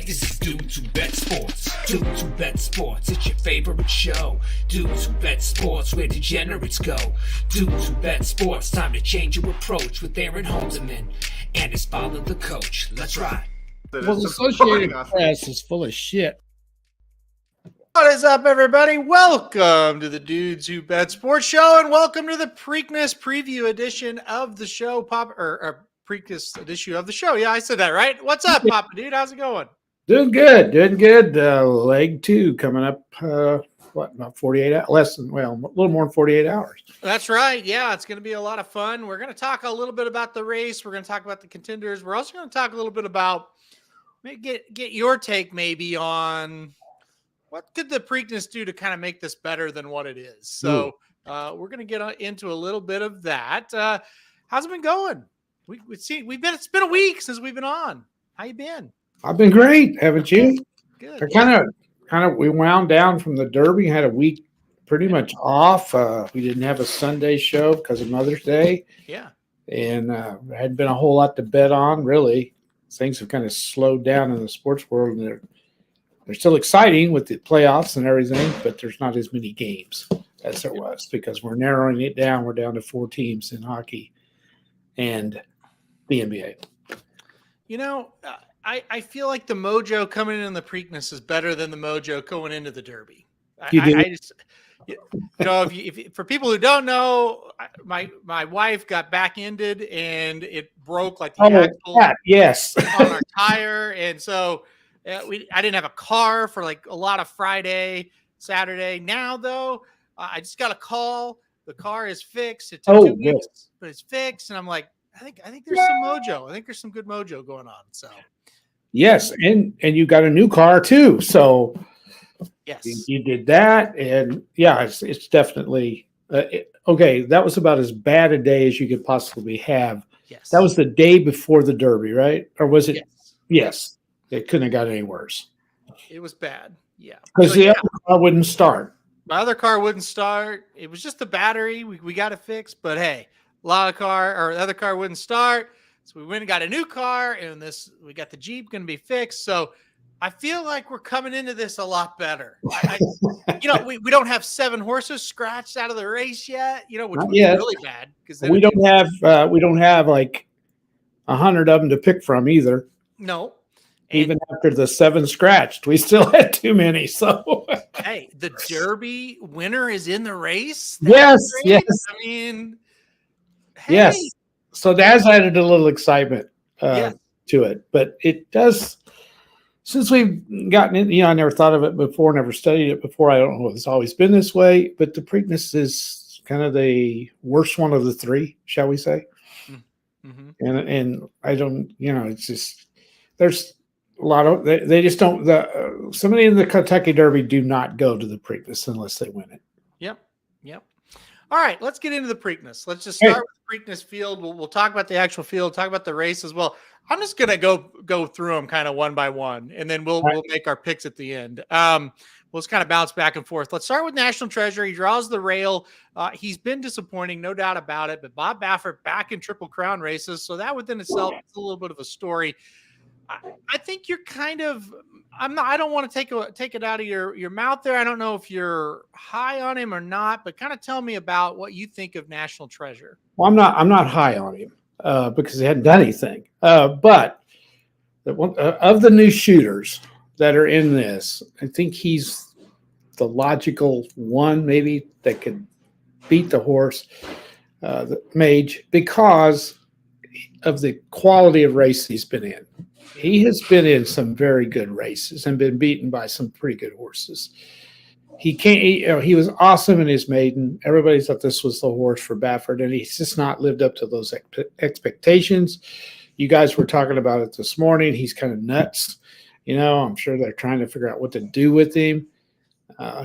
This is Dudes Who Bet Sports. Dudes Who Bet Sports, it's your favorite show. Dudes Who Bet Sports, where degenerates go. Dudes Who Bet Sports, time to change your approach with Aaron Holzman and his father, the coach. Let's ride. Well, the Associated Press is full of shit. What is up, everybody? Welcome to the Dudes Who Bet Sports Show, and welcome to the Preakness preview edition of the show. Preakness edition of the show. Yeah, I said that right. What's up, Papa Dude? How's it going? Doing good. Leg 2 coming up. About 48 hours? A little more than 48 hours. That's right. Yeah, it's going to be a lot of fun. We're going to talk a little bit about the race. We're going to talk about the contenders. We're also going to talk a little bit about get your take maybe on what could the Preakness do to kind of make this better than what it is. So we're going to get into a little bit of that. How's it been going? It's been a week since we've been on. How you been? I've been great, haven't you? Good. We wound down from the Derby, had a week pretty much off. We didn't have a Sunday show because of Mother's Day. Yeah. And there hadn't been a whole lot to bet on, really. Things have kind of slowed down in the sports world, and they're still exciting with the playoffs and everything, but there's not as many games as there was because we're narrowing it down. We're down to 4 teams in hockey and the NBA. You know, I feel like the mojo coming in the Preakness is better than the mojo going into the Derby. For people who don't know, my wife got back-ended and it broke like the axle yes. on our tire, and so I didn't have a car for like a lot of Friday, Saturday. Now though, I just got a call. The car is fixed. It took 2 weeks, but it's fixed, and I'm like, I think there's some mojo. I think there's some good mojo going on. So yes, and you got a new car too. So yes, you did that, and yeah, it's definitely okay. That was about as bad a day as you could possibly have. Yes, that was the day before the Derby, right? Or was it? Yes. It couldn't have got any worse. It was bad. Yeah, because the other car wouldn't start. My other car wouldn't start. It was just the battery. We got it fixed, but hey, the other car wouldn't start. So we went and got a new car, and we got the Jeep going to be fixed. So I feel like we're coming into this a lot better. We don't have 7 horses scratched out of the race yet. Which would be really bad because we don't have like 100 of them to pick from either. No. Even after the 7 scratched, we still had too many. So hey, the Derby winner is in the race. Yes. I mean, hey. Yes. So that's added a little excitement to it, but it does. Since we've gotten in, I never thought of it before, never studied it before. I don't know if it's always been this way, but the Preakness is kind of the worst one of the 3, shall we say? Mm-hmm. And I don't, it's just there's a lot of they just don't. Somebody in the Kentucky Derby do not go to the Preakness unless they win it. Yep. All right, let's get into the Preakness. Let's just start with the Preakness field. We'll talk about the actual field, talk about the race as well. I'm just gonna go through them kind of one by one, and then we'll make our picks at the end. We'll just kind of bounce back and forth. Let's start with National Treasure. He draws the rail. He's been disappointing, no doubt about it. But Bob Baffert back in Triple Crown races, so that within itself is a little bit of a story. I think you're kind of. I don't want to take it out of your mouth there. I don't know if you're high on him or not, but kind of tell me about what you think of National Treasure. Well, I'm not high on him because he hadn't done anything. But of the new shooters that are in this, I think he's the logical one, maybe that could beat the horse, the Mage, because of the quality of race he's been in. He has been in some very good races and been beaten by some pretty good horses. He was awesome in his maiden. Everybody thought this was the horse for Baffert, and he's just not lived up to those expectations. You guys were talking about it this morning. He's kind of nuts. I'm sure they're trying to figure out what to do with him.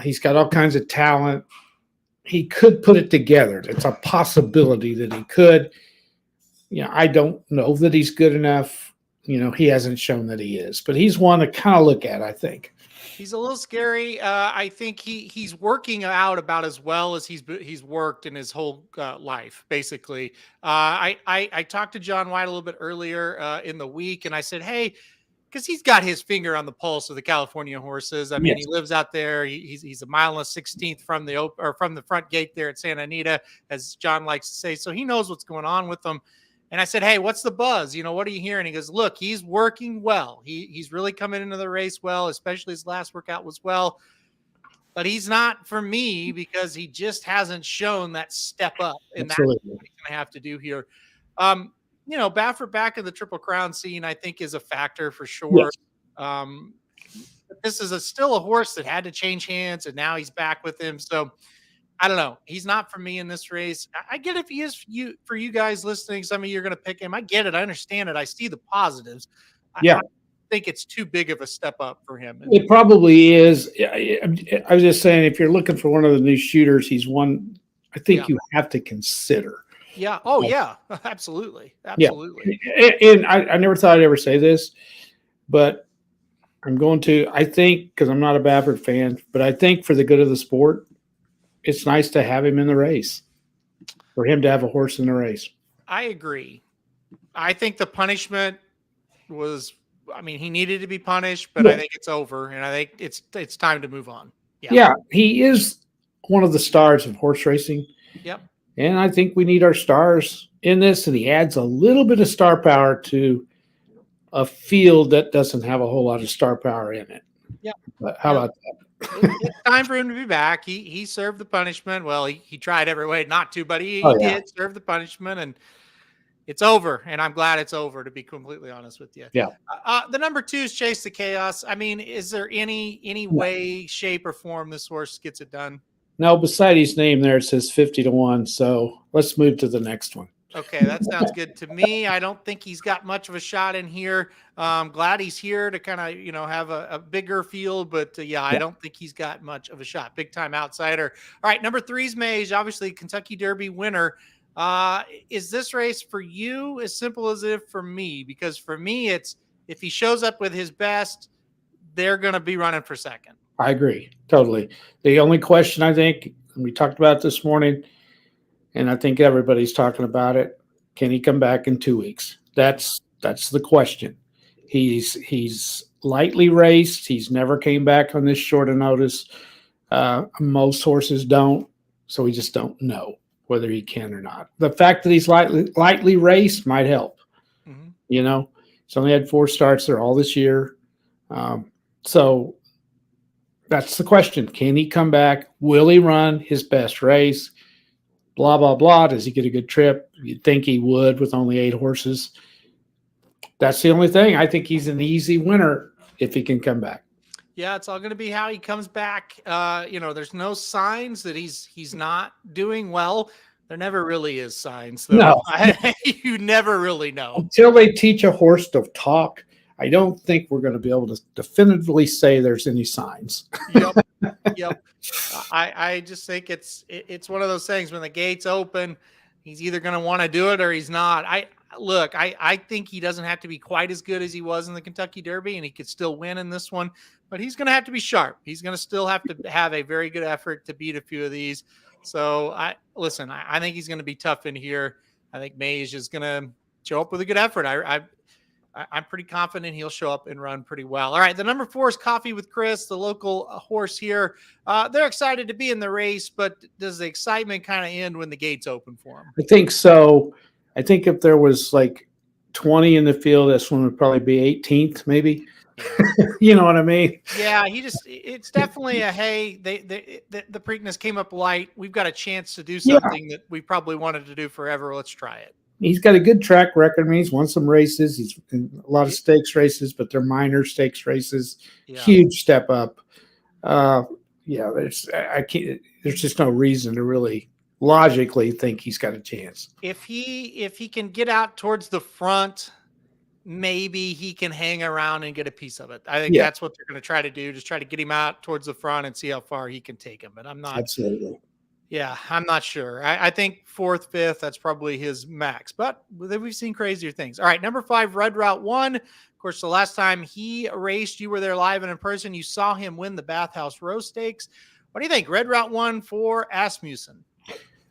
He's got all kinds of talent. He could put it together. It's a possibility that he could. I don't know that he's good enough. He hasn't shown that he is, but he's one to kind of look at, I think. He's a little scary. I think he's working out about as well as he's worked in his whole life, basically. I talked to John White a little bit earlier in the week, and I said, hey, because he's got his finger on the pulse of the California horses. I mean, Yes. he lives out there. He's a mile and a 16th from from the front gate there at Santa Anita, as John likes to say. So he knows what's going on with them. And I said, hey, what's the buzz? What are you hearing? He goes, look, he's working well. He's really coming into the race well, especially his last workout was well. But he's not for me because he just hasn't shown that step up. And that's what he's going to have to do here. Baffert back in the Triple Crown scene, I think, is a factor for sure. Yes. This is still a horse that had to change hands, and now he's back with him. So I don't know. He's not for me in this race. I get if he is for you guys listening. Some of you are going to pick him. I get it. I understand it. I see the positives. I think it's too big of a step up for him. It probably is. I was just saying, if you're looking for one of the new shooters, he's one I think you have to consider. Yeah. Oh, yeah. Absolutely. Absolutely. Yeah. And I never thought I'd ever say this, but I'm going to. I think, because I'm not a Baffert fan, but I think for the good of the sport, it's nice to have him in the race, for him to have a horse in the race. I agree. I think the punishment was, he needed to be punished, but I think it's over, and I think it's time to move on. Yeah, he is one of the stars of horse racing. Yep. And I think we need our stars in this, and he adds a little bit of star power to a field that doesn't have a whole lot of star power in it. Yeah. But how about that? It's time for him to be back. He served the punishment. Well, he tried every way not to, but he did serve the punishment, and it's over. And I'm glad it's over, to be completely honest with you. Yeah. The number 2 is Chase the Chaos. Is there any way, shape, or form this horse gets it done? No, beside his name there, it says 50-1. So let's move to the next one. Okay, that sounds good to me. I don't think he's got much of a shot in here. I'm glad he's here to kind of, have a bigger field, but I don't think he's got much of a shot. Big time outsider. All right, number 3 is Mage, obviously Kentucky Derby winner. Is this race for you as simple as it for me? Because for me, it's if he shows up with his best, they're going to be running for second. I agree totally. The only question, I think, we talked about this morning, and I think everybody's talking about it, can he come back in 2 weeks? That's the question. He's lightly raced. He's never came back on this short of notice. Most horses don't, so we just don't know whether he can or not. The fact that he's lightly raced might help. Mm-hmm. He's only had 4 starts there all this year. So that's the question. Can he come back? Will he run his best race? Blah, blah, blah. Does he get a good trip? You'd think he would with only 8 horses. That's the only thing. I think he's an easy winner if he can come back. Yeah, it's all going to be how he comes back. There's no signs that he's not doing well. There never really is signs, though. No. You never really know. Until they teach a horse to talk, I don't think we're going to be able to definitively say there's any signs. Yep. I just think it's one of those things when the gates open, he's either going to want to do it or he's not. I think he doesn't have to be quite as good as he was in the Kentucky Derby, and he could still win in this one, but he's going to have to be sharp. He's going to still have to have a very good effort to beat a few of these. So I think he's going to be tough in here. I think Mage is going to show up with a good effort. I'm pretty confident he'll show up and run pretty well. All right, the number 4 is Coffee with Chris, the local horse here. They're excited to be in the race, but does the excitement kind of end when the gates open for him? I think so. I think if there was like 20 in the field, this one would probably be 18th, maybe. You know what I mean? Yeah, it's definitely a, hey, the Preakness came up light. We've got a chance to do something that we probably wanted to do forever. Let's try it. He's got a good track record. He's won some races. He's in a lot of stakes races, but they're minor stakes races. Yeah. Huge step up. There's just no reason to really logically think he's got a chance. If he can get out towards the front, maybe he can hang around and get a piece of it. I think that's what they're going to try to do. Just try to get him out towards the front and see how far he can take him. But I'm not absolutely. Yeah, I'm not sure. I think 4th, 5th, that's probably his max. But we've seen crazier things. All right, number 5, Red Route 1. Of course, the last time he raced, you were there live and in person. You saw him win the Bathhouse Row Stakes. What do you think? Red Route 1 for Asmussen.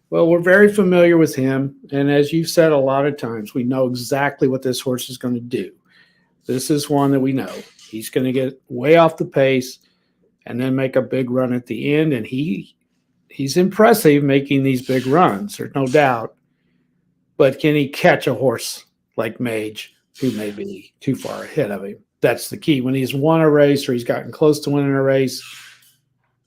Well, we're very familiar with him. And as you've said a lot of times, we know exactly what this horse is going to do. This is one that we know. He's going to get way off the pace and then make a big run at the end. And he's impressive making these big runs. There's no doubt. But can he catch a horse like Mage, who may be too far ahead of him? That's the key. When he's won a race or he's gotten close to winning a race,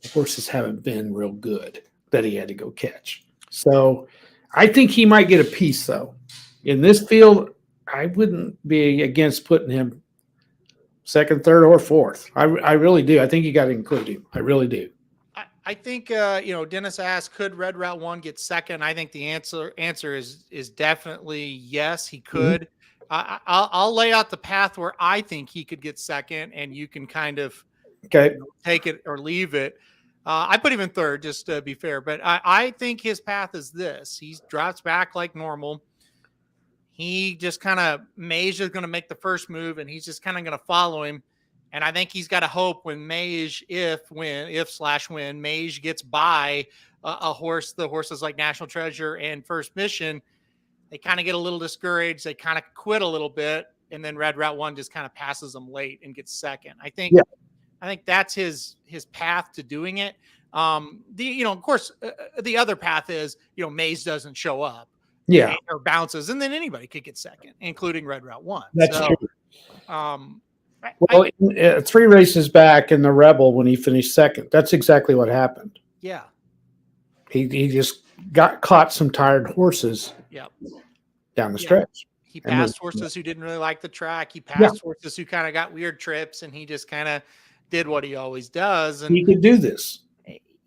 the horses haven't been real good that he had to go catch. So I think he might get a piece, though. In this field, I wouldn't be against putting him second, third, or fourth. I really do. I think you got to include him. I really do. I think Dennis asked, could Red Route 1 get second? I think the answer is definitely yes, he could. Mm-hmm. I'll lay out the path where I think he could get second, and you can kind of take it or leave it. I put him in third, just to be fair, but I think his path is this. He drops back like normal. He just kind of, Mage is going to make the first move, and he's just kind of going to follow him. And I think he's got to hope when Mage, when Mage gets by a horse, the horses like National Treasure and First Mission, they kind of get a little discouraged. They kind of quit a little bit, and then Red Route 1 just kind of passes them late and gets second. I think that's his path to doing it. Of course, the other path is, Maze doesn't show up. Yeah. Or bounces, and then anybody could get second, including Red Route 1. That's true. 3 races back in the Rebel when he finished second, that's exactly what happened. Yeah. He just got caught some tired horses down the stretch. He passed horses who didn't really like the track. He passed horses who kind of got weird trips, and he just kind of did what he always does. And he could do this.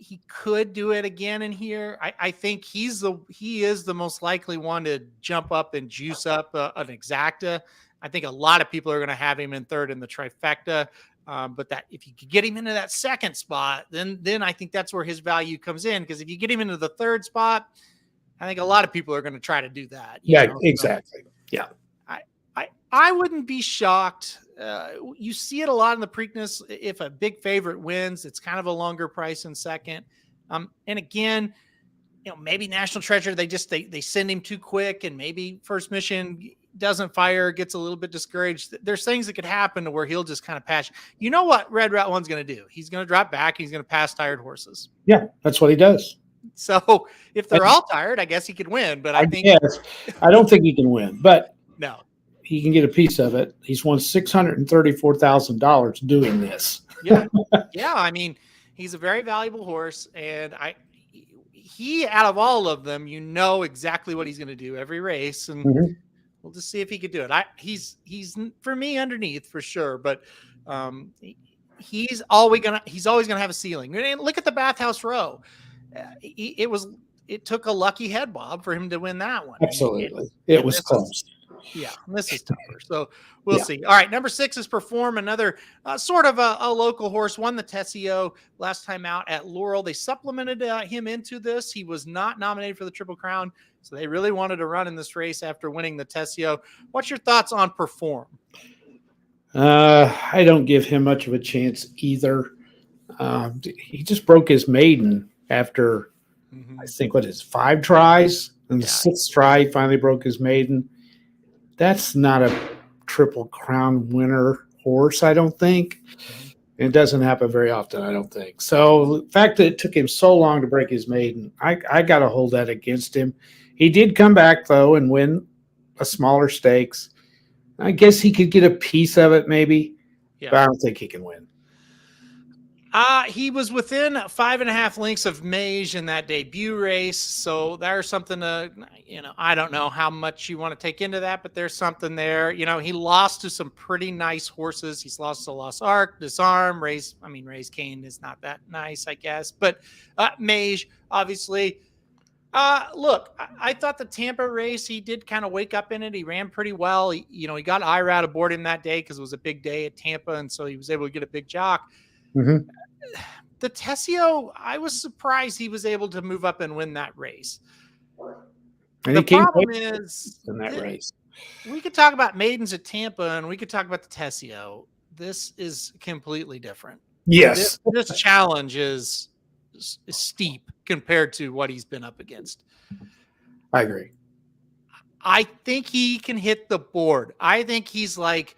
He could do it again in here. I think he is the most likely one to jump up and juice up an exacta. I think a lot of people are going to have him in third in the trifecta. But that if you could get him into that second spot, then I think that's where his value comes in. Because if you get him into the third spot, I think a lot of people are going to try to do that. Exactly. So, I wouldn't be shocked. You see it a lot in the Preakness. If a big favorite wins, it's kind of a longer price in second. And again, maybe National Treasure, they send him too quick, and maybe First Mission doesn't fire, gets a little bit discouraged. There's things that could happen to where he'll just kind of pass. You know what Red Route 1's going to do? He's going to drop back. He's going to pass tired horses. Yeah, that's what he does. So if they're all tired, I guess he could win. But I don't think he can win, but no, he can get a piece of it. He's won $634,000 doing this. Yeah. I mean, he's a very valuable horse, and he out of all of them, exactly what he's going to do every race, and we'll just see if he could do it. He's for me underneath for sure, but he's always gonna have a ceiling. And look at the Bathhouse Row. It took a lucky head bob for him to win that one. Absolutely, it was close. This is tougher. So we'll see. All right, number 6 is Perform, another sort of a local horse. Won the Tessio last time out at Laurel. They supplemented him into this. He was not nominated for the Triple Crown, so they really wanted to run in this race after winning the Tessio. What's your thoughts on Perform? I don't give him much of a chance either. He just broke his maiden after, I think, 5 tries? And the 6th try, he finally broke his maiden. That's not a Triple Crown winner horse, I don't think. It doesn't happen very often, I don't think. So the fact that it took him so long to break his maiden, I got to hold that against him. He did come back, though, and win a smaller stakes. I guess he could get a piece of it, maybe, but I don't think he can win. He was within 5.5 lengths of Mage in that debut race. So there's something to, I don't know how much you want to take into that, but there's something there. He lost to some pretty nice horses. He's lost to Lost Ark, Disarm, Raise Cane is not that nice, I guess. But Mage, obviously. Look, I thought the Tampa race, he did kind of wake up in it. He ran pretty well. He got IRAD aboard him that day because it was a big day at Tampa, and so he was able to get a big jock. The Tessio, I was surprised he was able to move up and win that race. And the problem is in that race. We could talk about maidens at Tampa, and we could talk about the Tessio. This is completely different. Yes. This challenge is steep compared to what he's been up against. I agree. I think he can hit the board. I think he's like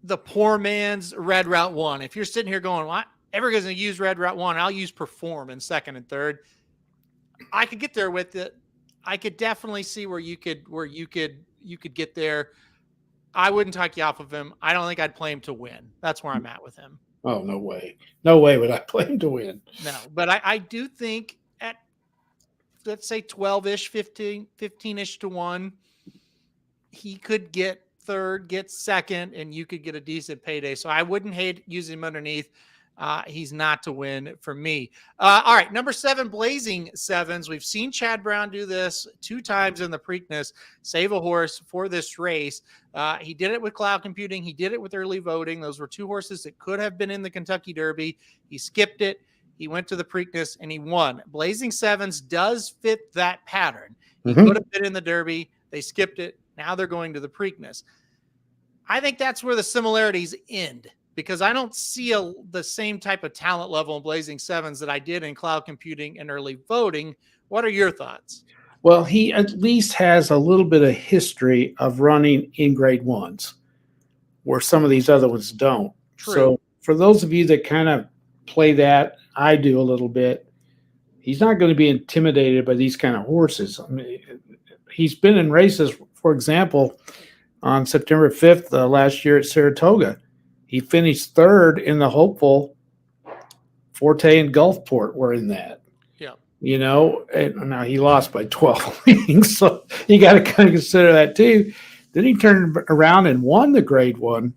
the poor man's Red Route 1. If you're sitting here going, well, everybody's going to use Red Route 1, I'll use Perform in second and third. I could get there with it. I could definitely see where you could get there. I wouldn't talk you off of him. I don't think I'd play him to win. That's where I'm at with him. Oh, no way. No way would I play him to win. No, but I do think at, let's say 12-ish, 15-ish to 1, he could get third, get second, and you could get a decent payday. So I wouldn't hate using him underneath. He's not to win for me. All right, number 7, Blazing Sevens. We've seen Chad Brown do this 2 times in the Preakness, save a horse for this race. He did it with cloud computing. He did it with early voting. Those were 2 horses that could have been in the Kentucky Derby. He skipped it. He went to the Preakness, and he won. Blazing Sevens does fit that pattern. He could have been in the Derby. They skipped it. Now they're going to the Preakness. I think that's where the similarities end, because I don't see the same type of talent level in Blazing Sevens that I did in cloud computing and early voting. What are your thoughts? Well, he at least has a little bit of history of running in grade 1s, where some of these other ones don't. True. So for those of you that kind of play that, I do a little bit, he's not going to be intimidated by these kind of horses. I mean, he's been in races, for example, on September 5th last year at Saratoga. He finished third in the hopeful. Forte and Gulfport were in that. Yeah. You know, and now he lost by 12 innings, so you got to kind of consider that too. Then he turned around and won the grade 1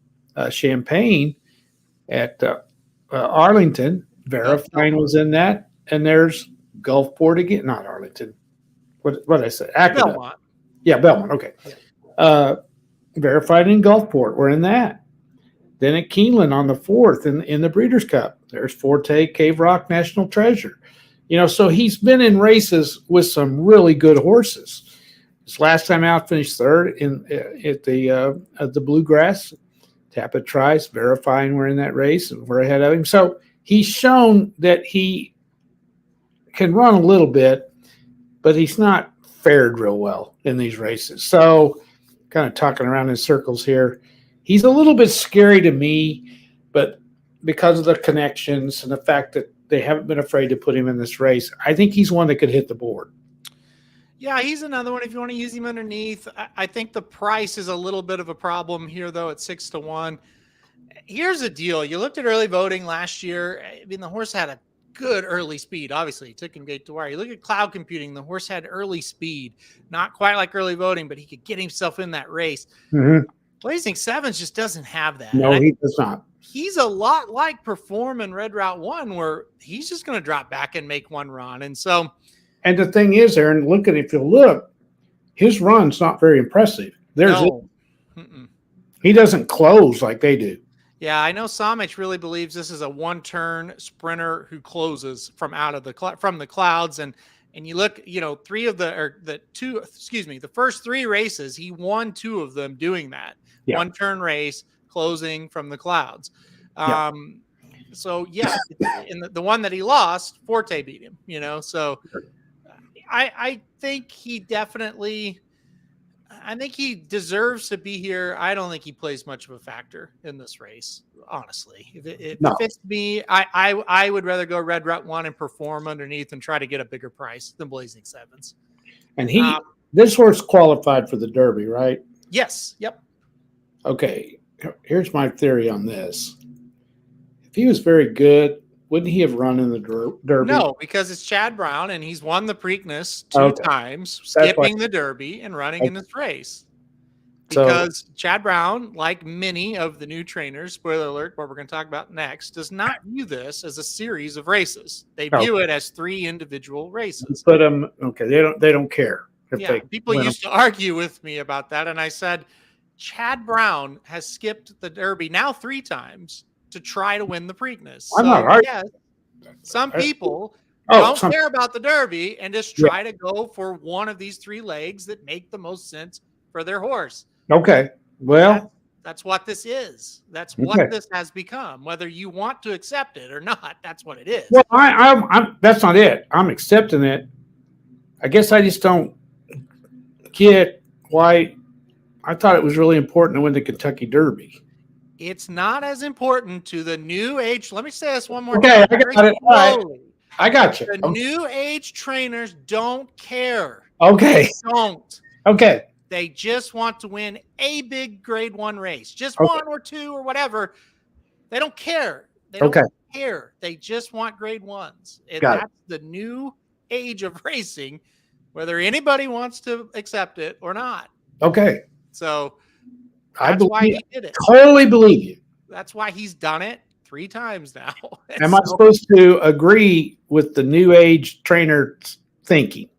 Champagne at Arlington. Verifine was in that. And there's Gulfport again. Not Arlington. What did I say? Aqueduct. Belmont. Yeah, Belmont. Okay. Yeah. Verified in Gulfport. We're in that. Then at Keeneland on the 4th in the Breeders' Cup. There's Forte, Cave Rock, National Treasure. You know, so he's been in races with some really good horses. His last time out finished third at the Bluegrass. Tapit Trice, Verifying we're in that race, and we're ahead of him. So he's shown that he can run a little bit, but he's not fared real well in these races. So kind of talking around in circles here. He's a little bit scary to me, but because of the connections and the fact that they haven't been afraid to put him in this race, I think he's one that could hit the board. Yeah, he's another one if you want to use him underneath. I think the price is a little bit of a problem here, though, at 6 to 1. Here's the deal. You looked at early voting last year. I mean, the horse had a good early speed. Obviously, he took him gate to wire. You look at cloud computing, the horse had early speed. Not quite like early voting, but he could get himself in that race. Blazing Sevens just doesn't have that. No, he does not. He's a lot like Perform in Red Route 1, where he's just going to drop back and make one run. And so, and the thing is, Aaron, if you look, his run's not very impressive. He doesn't close like they do. Yeah, I know Somich really believes this is a one-turn sprinter who closes from out of the clouds, and you look, you know, the first 3 races, he won 2 of them doing that. Yeah. One-turn race, closing from the clouds. So yeah, in the one that he lost, Forte beat him, you know, so I think he definitely, I think he deserves to be here. I don't think he plays much of a factor in this race, honestly. If it's me, I would rather go Red Route 1 and Perform underneath and try to get a bigger price than Blazing Sevens. And this horse qualified for the Derby, right? Yes. Yep. Okay. Here's my theory on this. If he was very good, wouldn't he have run in the Derby? No, because it's Chad Brown, and he's won the Preakness 2 times, skipping the Derby and running in this race. Because Chad Brown, like many of the new trainers, spoiler alert, what we're going to talk about next, does not view this as a series of races. They view it as 3 individual races. But they don't care. People used to argue with me about that, and I said, Chad Brown has skipped the Derby now 3 times to try to win the Preakness. I'm not arguing. Yes, some people don't care about the Derby and just try to go for one of these 3 legs that make the most sense for their horse. Okay. Well, that's what this is. That's what this has become. Whether you want to accept it or not, that's what it is. Well, I'm that's not it. I'm accepting it. I guess I just don't get why. I thought it was really important to win the Kentucky Derby. It's not as important to the new age. Let me say this one more Okay, time. I got it. All right. I got you. The new age trainers don't care. Okay. They don't. Okay. They just want to win a big grade 1 race, just Okay. 1 or 2 or whatever. They don't care. They don't care. They just want grade 1s. And that's the new age of racing, whether anybody wants to accept it or not. Okay. So that's why he did it. Totally believe you. That's why he's done it 3 times now. Am I supposed to agree with the new age trainer thinking?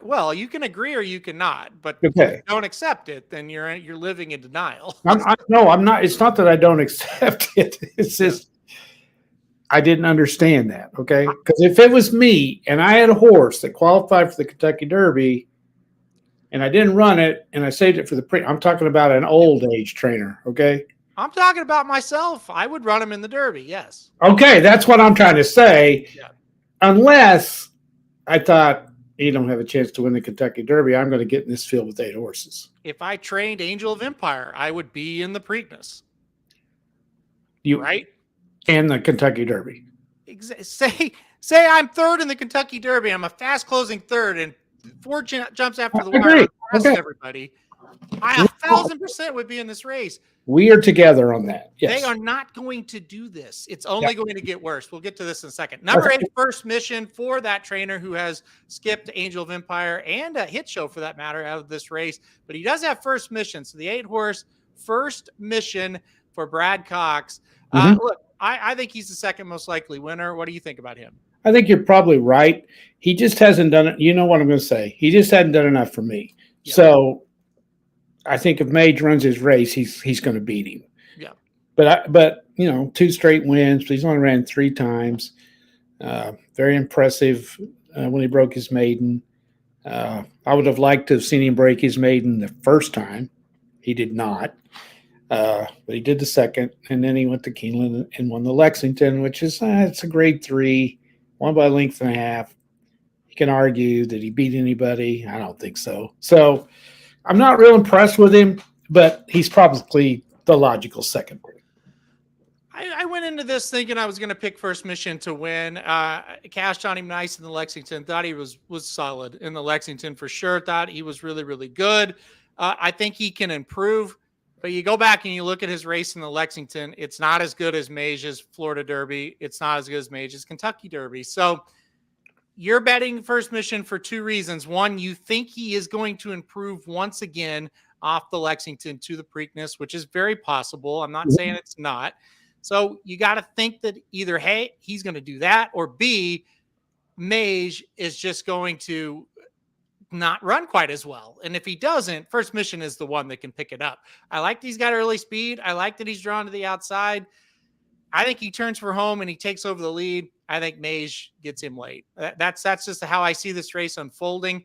Well, you can agree or you cannot, but if you don't accept it, then you're living in denial. No, I'm not. It's not that I don't accept it. It's just I didn't understand that. Okay, because if it was me and I had a horse that qualified for the Kentucky Derby, and I didn't run it, and I saved it for the I'm talking about an old age trainer. Okay. I'm talking about myself. I would run him in the Derby. Yes. Okay, that's what I'm trying to say. Yeah. Unless I thought, you don't have a chance to win the Kentucky Derby, I'm going to get in this field with 8 horses. If I trained Angel of Empire, I would be in the Preakness. Right? And the Kentucky Derby. Say I'm third in the Kentucky Derby. I'm a fast closing third, and 4 jumps after the wire. Everybody. I 1,000% would be in this race. We are together on that. Yes. They are not going to do this. It's only going to get worse. We'll get to this in a second. Number 8, first mission for that trainer who has skipped Angel of Empire and a hit show for that matter out of this race. But he does have first mission. So the 8 horse first mission for Brad Cox. Look, I think he's the second most likely winner. What do you think about him? I think you're probably right. He just hasn't done it. You know what I'm going to say. He just hadn't done enough for me. Yeah. So I think if Mage runs his race, he's going to beat him. Yeah. But 2 straight wins. But he's only ran 3 times. Very impressive when he broke his maiden. I would have liked to have seen him break his maiden the first time. He did not. But he did the second, and then he went to Keeneland and won the Lexington, which is it's a grade 3, won by a length and a half. You can argue that he beat anybody. I don't think so. So I'm not real impressed with him, but he's probably the logical second. I went into this thinking I was going to pick first mission to win. Cashed on him nice in the Lexington. Thought he was solid in the Lexington for sure. Thought he was really, really good. I think he can improve. But you go back and you look at his race in the Lexington, it's not as good as Mage's Florida Derby. It's not as good as Mage's Kentucky Derby. So you're betting first mission for 2 reasons. One, you think he is going to improve once again off the Lexington to the Preakness, which is very possible. I'm not saying it's not. So you got to think that either, hey, he's going to do that, or B, Mage is just going to not run quite as well. And if he doesn't, first mission is the one that can pick it up. I like that he's got early speed. I like that he's drawn to the outside. I think he turns for home and he takes over the lead. I think Mage gets him late. That's just how I see this race unfolding.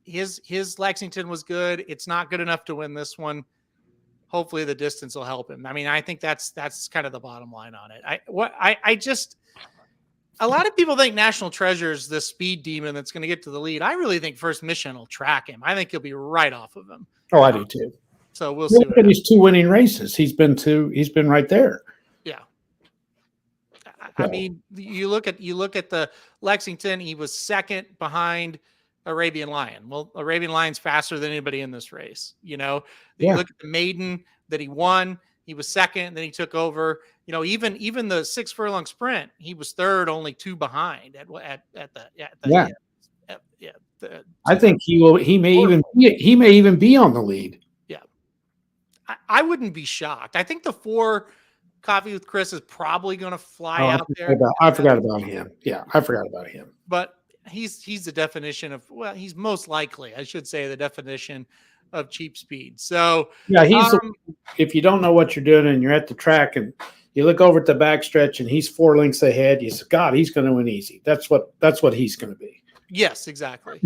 His Lexington was good. It's not good enough to win this one. Hopefully the distance will help him. I mean, I think that's kind of the bottom line on it. A lot of people think National Treasure is the speed demon that's going to get to the lead. I really think First Mission will track him. I think he'll be right off of him. Oh, I do too. So we'll see. Look at his 2 winning races. He's been right there. Yeah. I mean, you look at the Lexington. He was second behind Arabian Lion. Well, Arabian Lion's faster than anybody in this race. You look at the maiden that he won. He was second, then he took over. Even the 6 furlong sprint, he was third, only 2 behind at the I think he may even be on the lead. Yeah. I wouldn't be shocked. I think the 4 Coffee with Chris is probably going to fly out there. I forgot about him. Yeah, I forgot about him. But he's the definition of, he's most likely, I should say, the definition of cheap speed. So yeah, if you don't know what you're doing and you're at the track and you look over at the backstretch and he's 4 lengths ahead, you say, God, he's going to win easy. That's what he's going to be. Yes, exactly.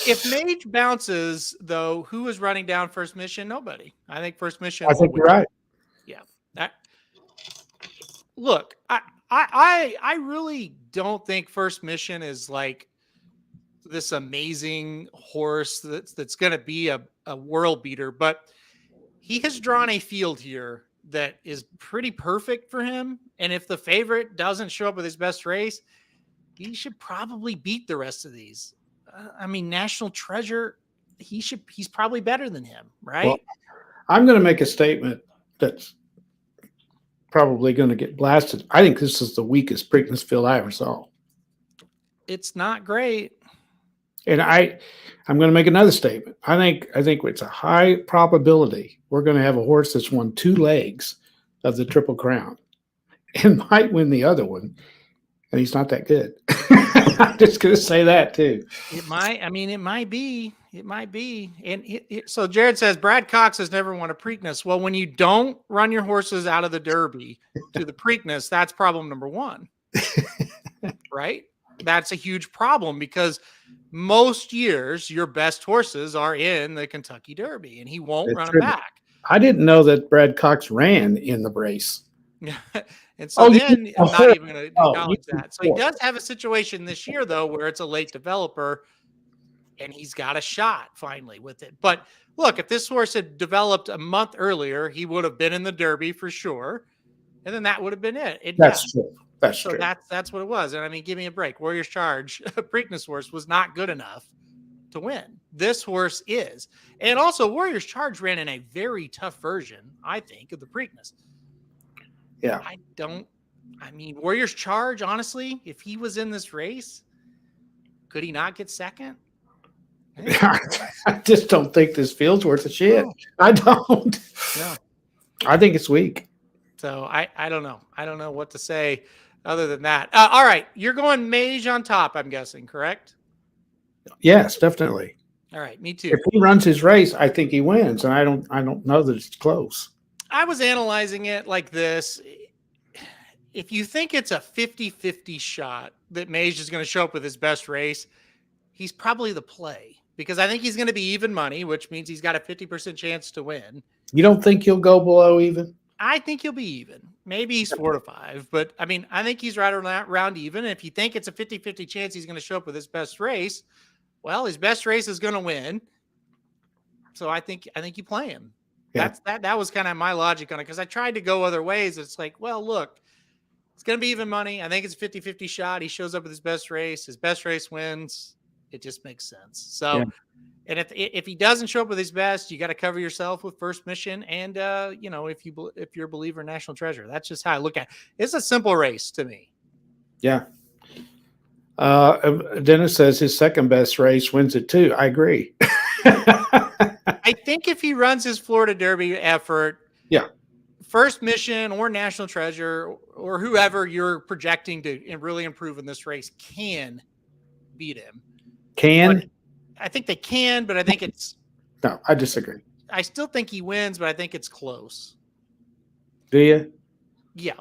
If Mage bounces, though, who is running down First Mission? Nobody. I think First Mission. I think you're right. Yeah. Look, I really don't think First Mission is like this amazing horse that's going to be a world beater, but he has drawn a field here that is pretty perfect for him. And if the favorite doesn't show up with his best race, he should probably beat the rest of these. I mean, National Treasure, he's probably better than him, right? Well, I'm going to make a statement that's probably going to get blasted. I think this is the weakest Preakness field I ever saw. It's not great. And I'm going to make another statement. I think it's a high probability we're going to have a horse that's won 2 legs of the Triple Crown and might win the other one. And he's not that good. I'm just going to say that too. It might. I mean, it might be. It might be. And so Jared says Brad Cox has never won a Preakness. Well, when you don't run your horses out of the Derby to the Preakness, that's problem number 1. Right? That's a huge problem because most years your best horses are in the Kentucky Derby, and he won't run them back. I didn't know that Brad Cox ran in the race. And so I'm not even going to acknowledge that. So he does have a situation this year, though, where it's a late developer, and he's got a shot finally with it. But look, if this horse had developed a month earlier, he would have been in the Derby for sure, and then that would have been it. That's true. That's true. That's what it was. And I mean, give me a break. Warrior's Charge, Preakness horse, was not good enough to win. This horse is. And also, Warrior's Charge ran in a very tough version, I think, of the Preakness. Yeah. Warrior's Charge, honestly, if he was in this race, could he not get second? I just don't think this field's worth a shit. No. I don't. No. I think it's weak. So I don't know. I don't know what to say other than that. All right. You're going Mage on top, I'm guessing, correct? Yes, definitely. All right. Me too. If he runs his race, I think he wins. And I don't know that it's close. I was analyzing it like this. If you think it's a 50-50 shot that Mage is going to show up with his best race, he's probably the play because I think he's going to be even money, which means he's got a 50% chance to win. You don't think he'll go below even? I think he'll be even. Maybe he's 4 to 5, but I mean, I think he's right around even. And if you think it's a 50-50 chance he's going to show up with his best race, well, his best race is going to win. So I think you play him. Yeah. That was kind of my logic on it because I tried to go other ways. It's like, well, look, it's going to be even money. I think it's a 50-50 shot. He shows up with his best race. His best race wins. It just makes sense. So, yeah. And if he doesn't show up with his best, you got to cover yourself with First Mission. And, if you're a believer in National Treasure, that's just how I look at it. It's a simple race to me. Yeah. Dennis says his second best race wins it too. I agree. I think if he runs his Florida Derby effort, yeah, First Mission or National Treasure or whoever you're projecting to really improve in this race can beat him. Can? But I think they can, but I think it's... No, I disagree. I still think he wins, but I think it's close. Do you? Yeah.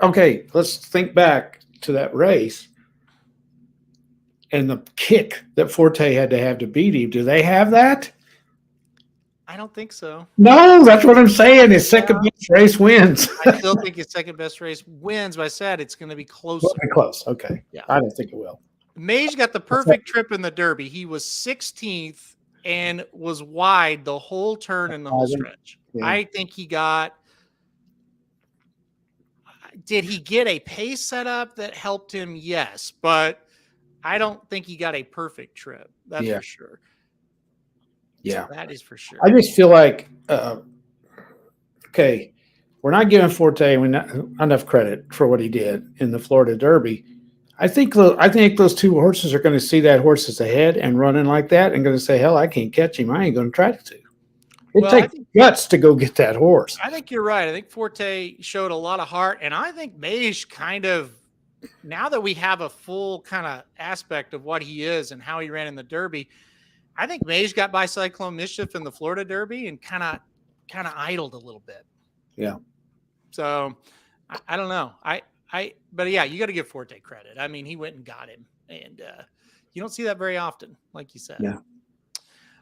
Okay, let's think back to that race and the kick that Forte had to have to beat him. Do they have that? I don't think so. No, that's what I'm saying. His second best race wins. I still think his second best race wins, but I said it's going to be closer. Close. Okay. Yeah. I don't think it will. Mage got the perfect trip in the Derby. He was 16th and was wide the whole turn in the whole stretch. Yeah. I think he got... Did he get a pace setup that helped him? Yes, but I don't think he got a perfect trip. That's for sure. Yeah, so that is for sure. I just feel like, okay, we're not giving Forte enough credit for what he did in the Florida Derby. I think those 2 horses are going to see that horse as ahead and running like that and going to say, hell, I can't catch him. I ain't going to try to. It takes guts to go get that horse. I think you're right. I think Forte showed a lot of heart, and I think Mage kind of, now that we have a full kind of aspect of what he is and how he ran in the Derby, I think Mage got by Cyclone Mischief in the Florida Derby and kind of idled a little bit. Yeah. So I don't know. But yeah, you got to give Forte credit. I mean, he went and got him, and you don't see that very often, like you said. Yeah.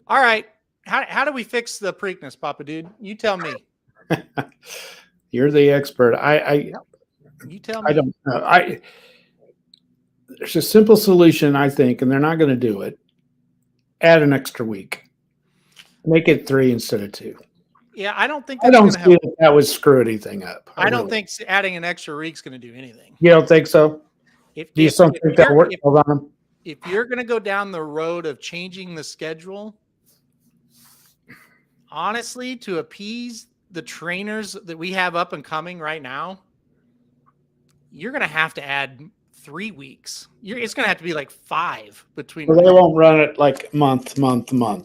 All right. How do we fix the Preakness, Papa Dude? You tell me. You're the expert. You tell me. I don't know. There's a simple solution, I think, and they're not going to do it. Add an extra week. Make it 3 instead of 2. Yeah, I don't think I that's don't going to see help. that would screw anything up. I don't think adding an extra week's going to do anything. You don't think so? If Do you if, still if think that you're works on them? if you're going to go down the road of changing the schedule, honestly, to appease the trainers that we have up and coming right now, you're going to have to add 3 weeks. It's going to have to be like 5 between. Well, they won't run it like month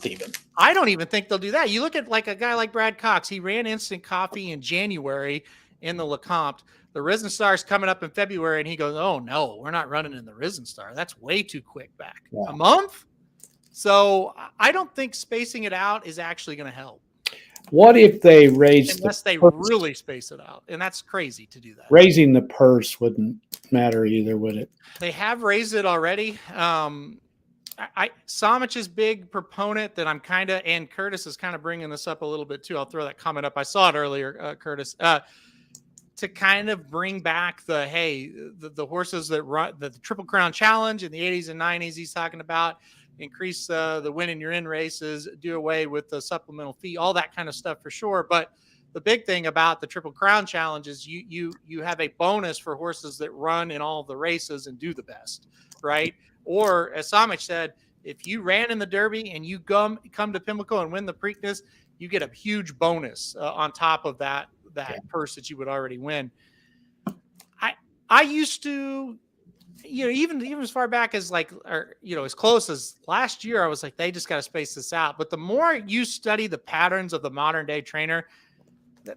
even. I don't even think they'll do that. You look at like a guy like Brad Cox. He ran instant coffee in January in the LeCompte. The Risen Star's coming up in February, and he goes, "Oh no, we're not running in the Risen Star. That's way too quick back. Yeah. A month." So I don't think spacing it out is actually going to help. What if they raised unless they purse? really space it out, and that's crazy to do that. Raising the purse wouldn't matter either, would it? They have raised it already. Somich's big proponent that I'm kind of, and Curtis is kind of bringing this up a little bit too. I'll throw that comment up. I saw it earlier, Curtis, to kind of bring back the horses that run the Triple Crown Challenge in the 80s and 90s. He's talking about increase the win in your in races, do away with the supplemental fee, all that kind of stuff for sure. But the big thing about the Triple Crown Challenge is you have a bonus for horses that run in all the races and do the best, right? Or as Somich said, if you ran in the Derby and you come to Pimlico and win the Preakness, you get a huge bonus on top of that purse that you would already win. I used to, even as far back as as close as last year, I was like, they just got to space this out. But the more you study the patterns of the modern day trainer,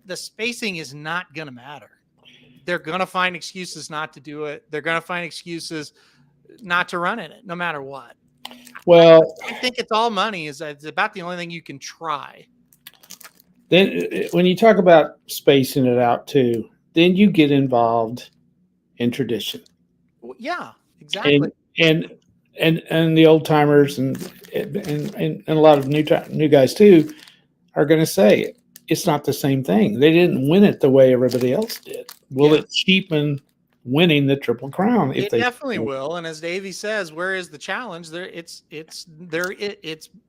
the spacing is not going to matter. They're going to find excuses not to do it. They're going to find excuses not to run in it, no matter what. Well, I think it's all money. It's about the only thing you can try. Then when you talk about spacing it out too, then you get involved in tradition. Well, yeah, exactly. And the old timers and a lot of new guys too are going to say it's not the same thing. They didn't win it the way everybody else did. Will it cheapen winning the Triple Crown? It definitely will. And as Davey says, where is the challenge? It's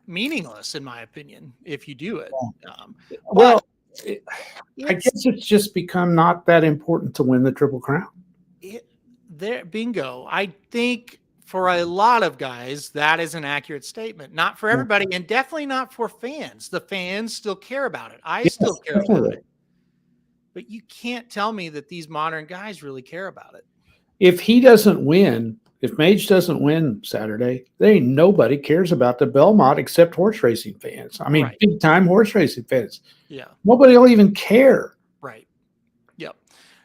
meaningless in my opinion if you do it. I guess it's just become not that important to win the Triple Crown. Bingo. I think for a lot of guys, that is an accurate statement. Not for everybody, and definitely not for fans. The fans still care about it. I still care about it. But you can't tell me that these modern guys really care about it. If he doesn't win, if Mage doesn't win Saturday, nobody cares about the Belmont except horse racing fans. I mean, big time horse racing fans. Yeah. Nobody will even care. Right. Yep.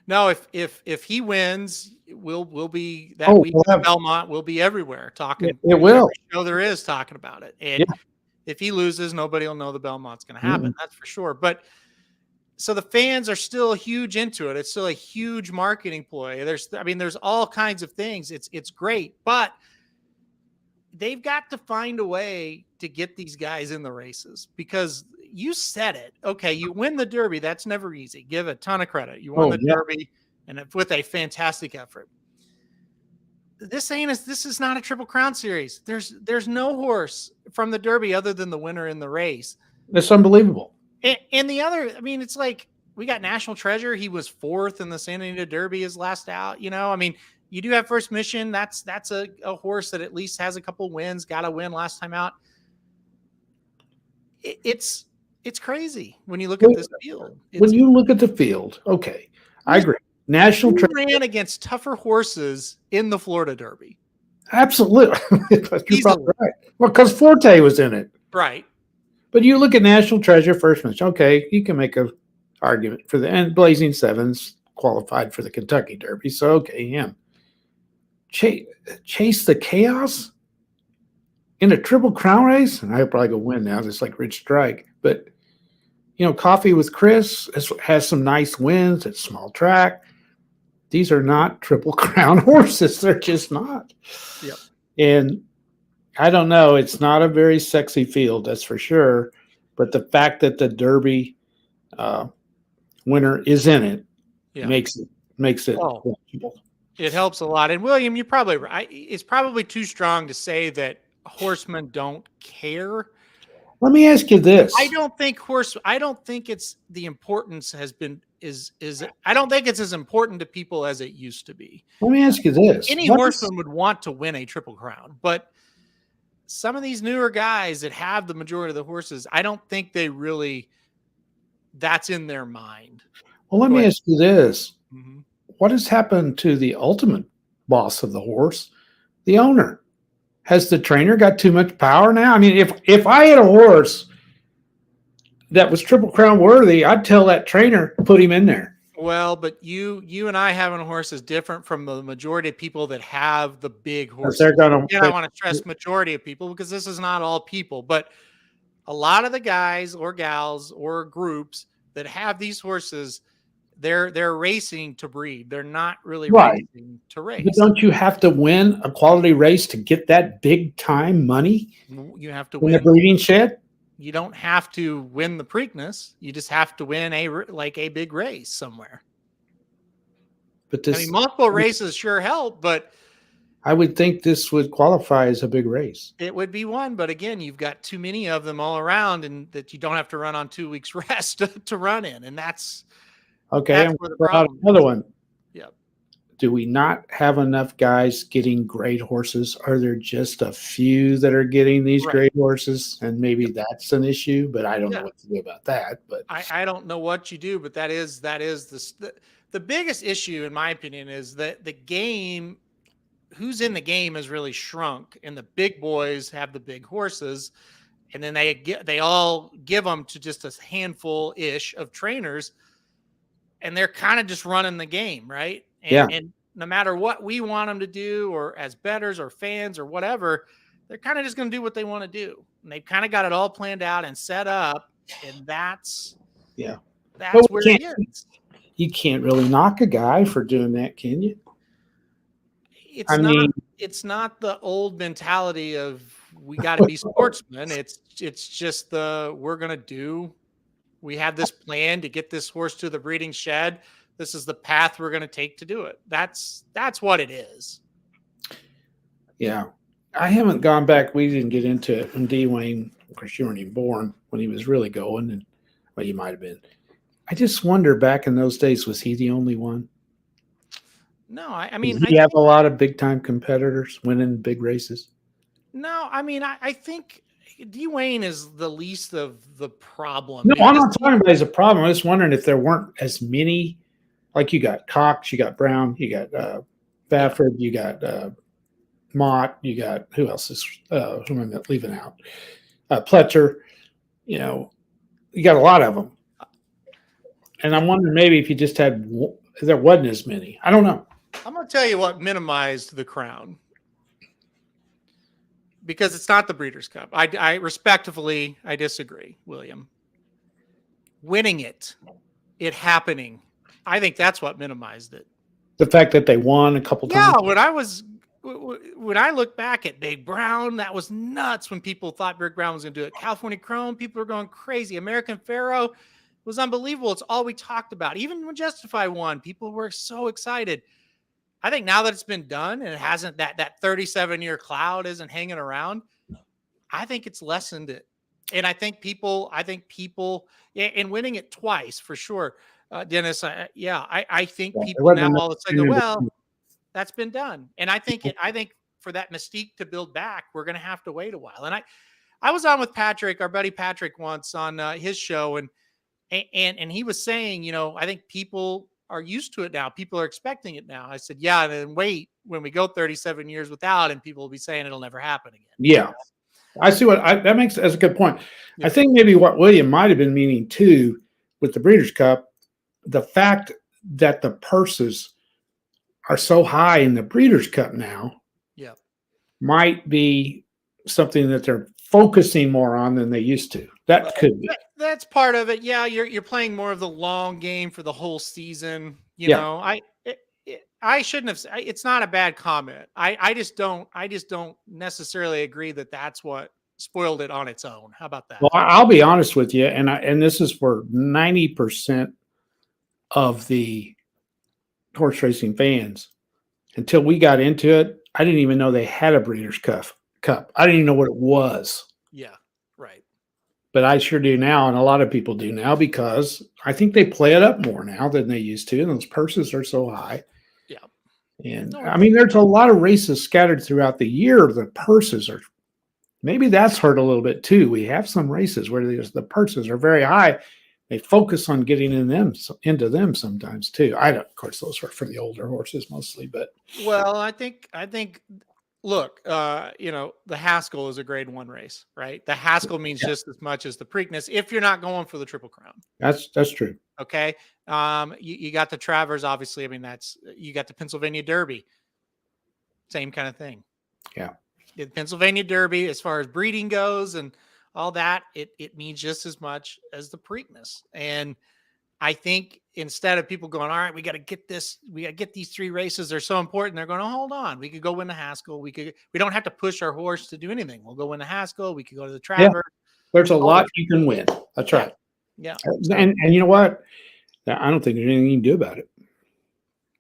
No, if he wins, we'll be that week. Belmont will be everywhere talking. It will. Show there is talking about it. And if he loses, nobody will know the Belmont's going to happen. That's for sure. But so the fans are still huge into it. It's still a huge marketing ploy. There's all kinds of things. It's great, but they've got to find a way to get these guys in the races because you said it. Okay, you win the Derby. That's never easy. Give a ton of credit. You won the Derby and with a fantastic effort. This is not a Triple Crown series. There's no horse from the Derby other than the winner in the race. That's unbelievable. And the other, it's like we got National Treasure. He was 4th in the Santa Anita Derby his last out. You do have First Mission. That's a horse that at least has a couple wins. Got a win last time out. It's crazy when you look at this field. When you look at the field, okay, I agree. National Treasure ran against tougher horses in the Florida Derby. Absolutely, you're probably right. Well, because Forte was in it, right? But you look at National Treasure, First Mission. Okay, you can make an argument for and Blazing Sevens qualified for the Kentucky Derby. So okay, him. Chase the Chaos in a Triple Crown race, and I'll probably go win now, just like Rich Strike. But Coffee with Chris has some nice wins at small track. These are not Triple Crown horses. They're just not. Yep. And I don't know. It's not a very sexy field, that's for sure. But the fact that the Derby winner is in it makes it watchable. It helps a lot. And William, you're probably right. It's probably too strong to say that horsemen don't care. Let me ask you this. I don't think it's the importance has been is I don't think it's as important to people as it used to be. Let me ask you this. Any horseman would want to win a Triple Crown, but some of these newer guys that have the majority of the horses, I don't think they really that's in their mind. Well, let me ask you this. Mm-hmm. What has happened to the ultimate boss of the horse, the owner? Has the trainer got too much power now? I mean, if I had a horse that was Triple Crown worthy, I'd tell that trainer, put him in there. Well, but you and I having a horse is different from the majority of people that have the big horses. They're gonna. I want to stress majority of people because this is not all people, but a lot of the guys or gals or groups that have these horses, they're racing to breed. They're not really racing to race. But don't you have to win a quality race to get that big time money? You have to in win the breeding shed. You don't have to win the Preakness. You just have to win a big race somewhere. But this, multiple races sure help, but I would think this would qualify as a big race. It would be one, but again, you've got too many of them all around, and that you don't have to run on 2 weeks rest to run in, and that's okay. That's where the problem another one. Yep. Do we not have enough guys getting great horses? Are there just a few that are getting these great horses? And maybe that's an issue, but I don't know what to do about that. But I don't know what you do, but that is the biggest issue, in my opinion, is that the game, who's in the game has really shrunk, and the big boys have the big horses, and then they all give them to just a handful-ish of trainers, and they're kind of just running the game, right? And no matter what we want them to do, or as bettors or fans or whatever, they're kind of just going to do what they want to do. And they've kind of got it all planned out and set up. And that's where it is. You can't really knock a guy for doing that, can you? It's not the old mentality of we got to be sportsmen. It's just we have this plan to get this horse to the breeding shed. This is the path we're going to take to do it. That's what it is. Yeah. I haven't gone back. We didn't get into it. And Dwayne, of course, you weren't even born when he was really going. And well, you might have been. I just wonder, back in those days, was he the only one? No, I mean, did he have a lot of big time competitors winning big races? No, I mean, I think Dwayne is the least of the problem. No, I'm not talking about as a problem. I'm just wondering if there weren't as many. Like you got Cox, you got Brown, you got Bafford, you got Mott, you got who else is who am I leaving out? Pletcher. You know, you got a lot of them. And I'm wondering maybe if you just had, there wasn't as many. I don't know. I'm going to tell you what minimized the crown. Because it's not the Breeders' Cup. I respectfully, I disagree, William. Winning it happening, I think that's what minimized it. The fact that they won a couple times. Yeah, when I look back at Big Brown, that was nuts when people thought Big Brown was going to do it. California Chrome, people were going crazy. American Pharaoh was unbelievable. It's all we talked about. Even when Justify won, people were so excited. I think now that it's been done and it hasn't, that 37-year cloud isn't hanging around, I think it's lessened it. And I think people, and winning it twice for sure, Dennis. I think people now all of a sudden go, well, that's been done. And I think for that mystique to build back, we're going to have to wait a while. And I was on with Patrick, our buddy Patrick, once on his show, and he was saying, I think people are used to it now. People are expecting it now. I said, yeah, and then wait when we go 37 years without, and people will be saying it'll never happen again. Yeah. I see that's a good point. Yeah. I think maybe what William might have been meaning too with the Breeders' Cup, the fact that the purses are so high in the Breeders' Cup now, might be something that they're focusing more on than they used to. That could be. That's part of it. Yeah, you're playing more of the long game for the whole season. You know, I shouldn't have. It's not a bad comment. I just don't necessarily agree that that's what spoiled it on its own. How about that? Well, I'll be honest with you, and this is for 90% of the horse racing fans. Until we got into it, I didn't even know they had a Breeders' Cup. I didn't even know what it was. Yeah, right. but I sure do now, and a lot of people do now because I think they play it up more now than they used to, and those purses are so high. Yeah. And No, I mean, there's a lot of races scattered throughout the year. The purses are maybe that's hurt a little bit too. We have some races where the purses are very high. They focus on getting into them sometimes too. Of course, those are for the older horses mostly, but well, I think look, the Haskell is a grade 1 race, right? The Haskell means just as much as the Preakness if you're not going for the Triple Crown. that's true. Okay. You got the Travers, obviously. I mean, you got the Pennsylvania Derby. Same kind of thing. Yeah. The Pennsylvania Derby, as far as breeding goes and all that, it means just as much as the Preakness. And I think instead of people going, all right, we got to get these 3 races. They're so important. They're going, oh, hold on. We could go win the Haskell. We don't have to push our horse to do anything. We'll go win the Haskell. We could go to the Travers. Yeah. There's a lot you can win. That's right. Yeah. And you know what? I don't think there's anything you can do about it.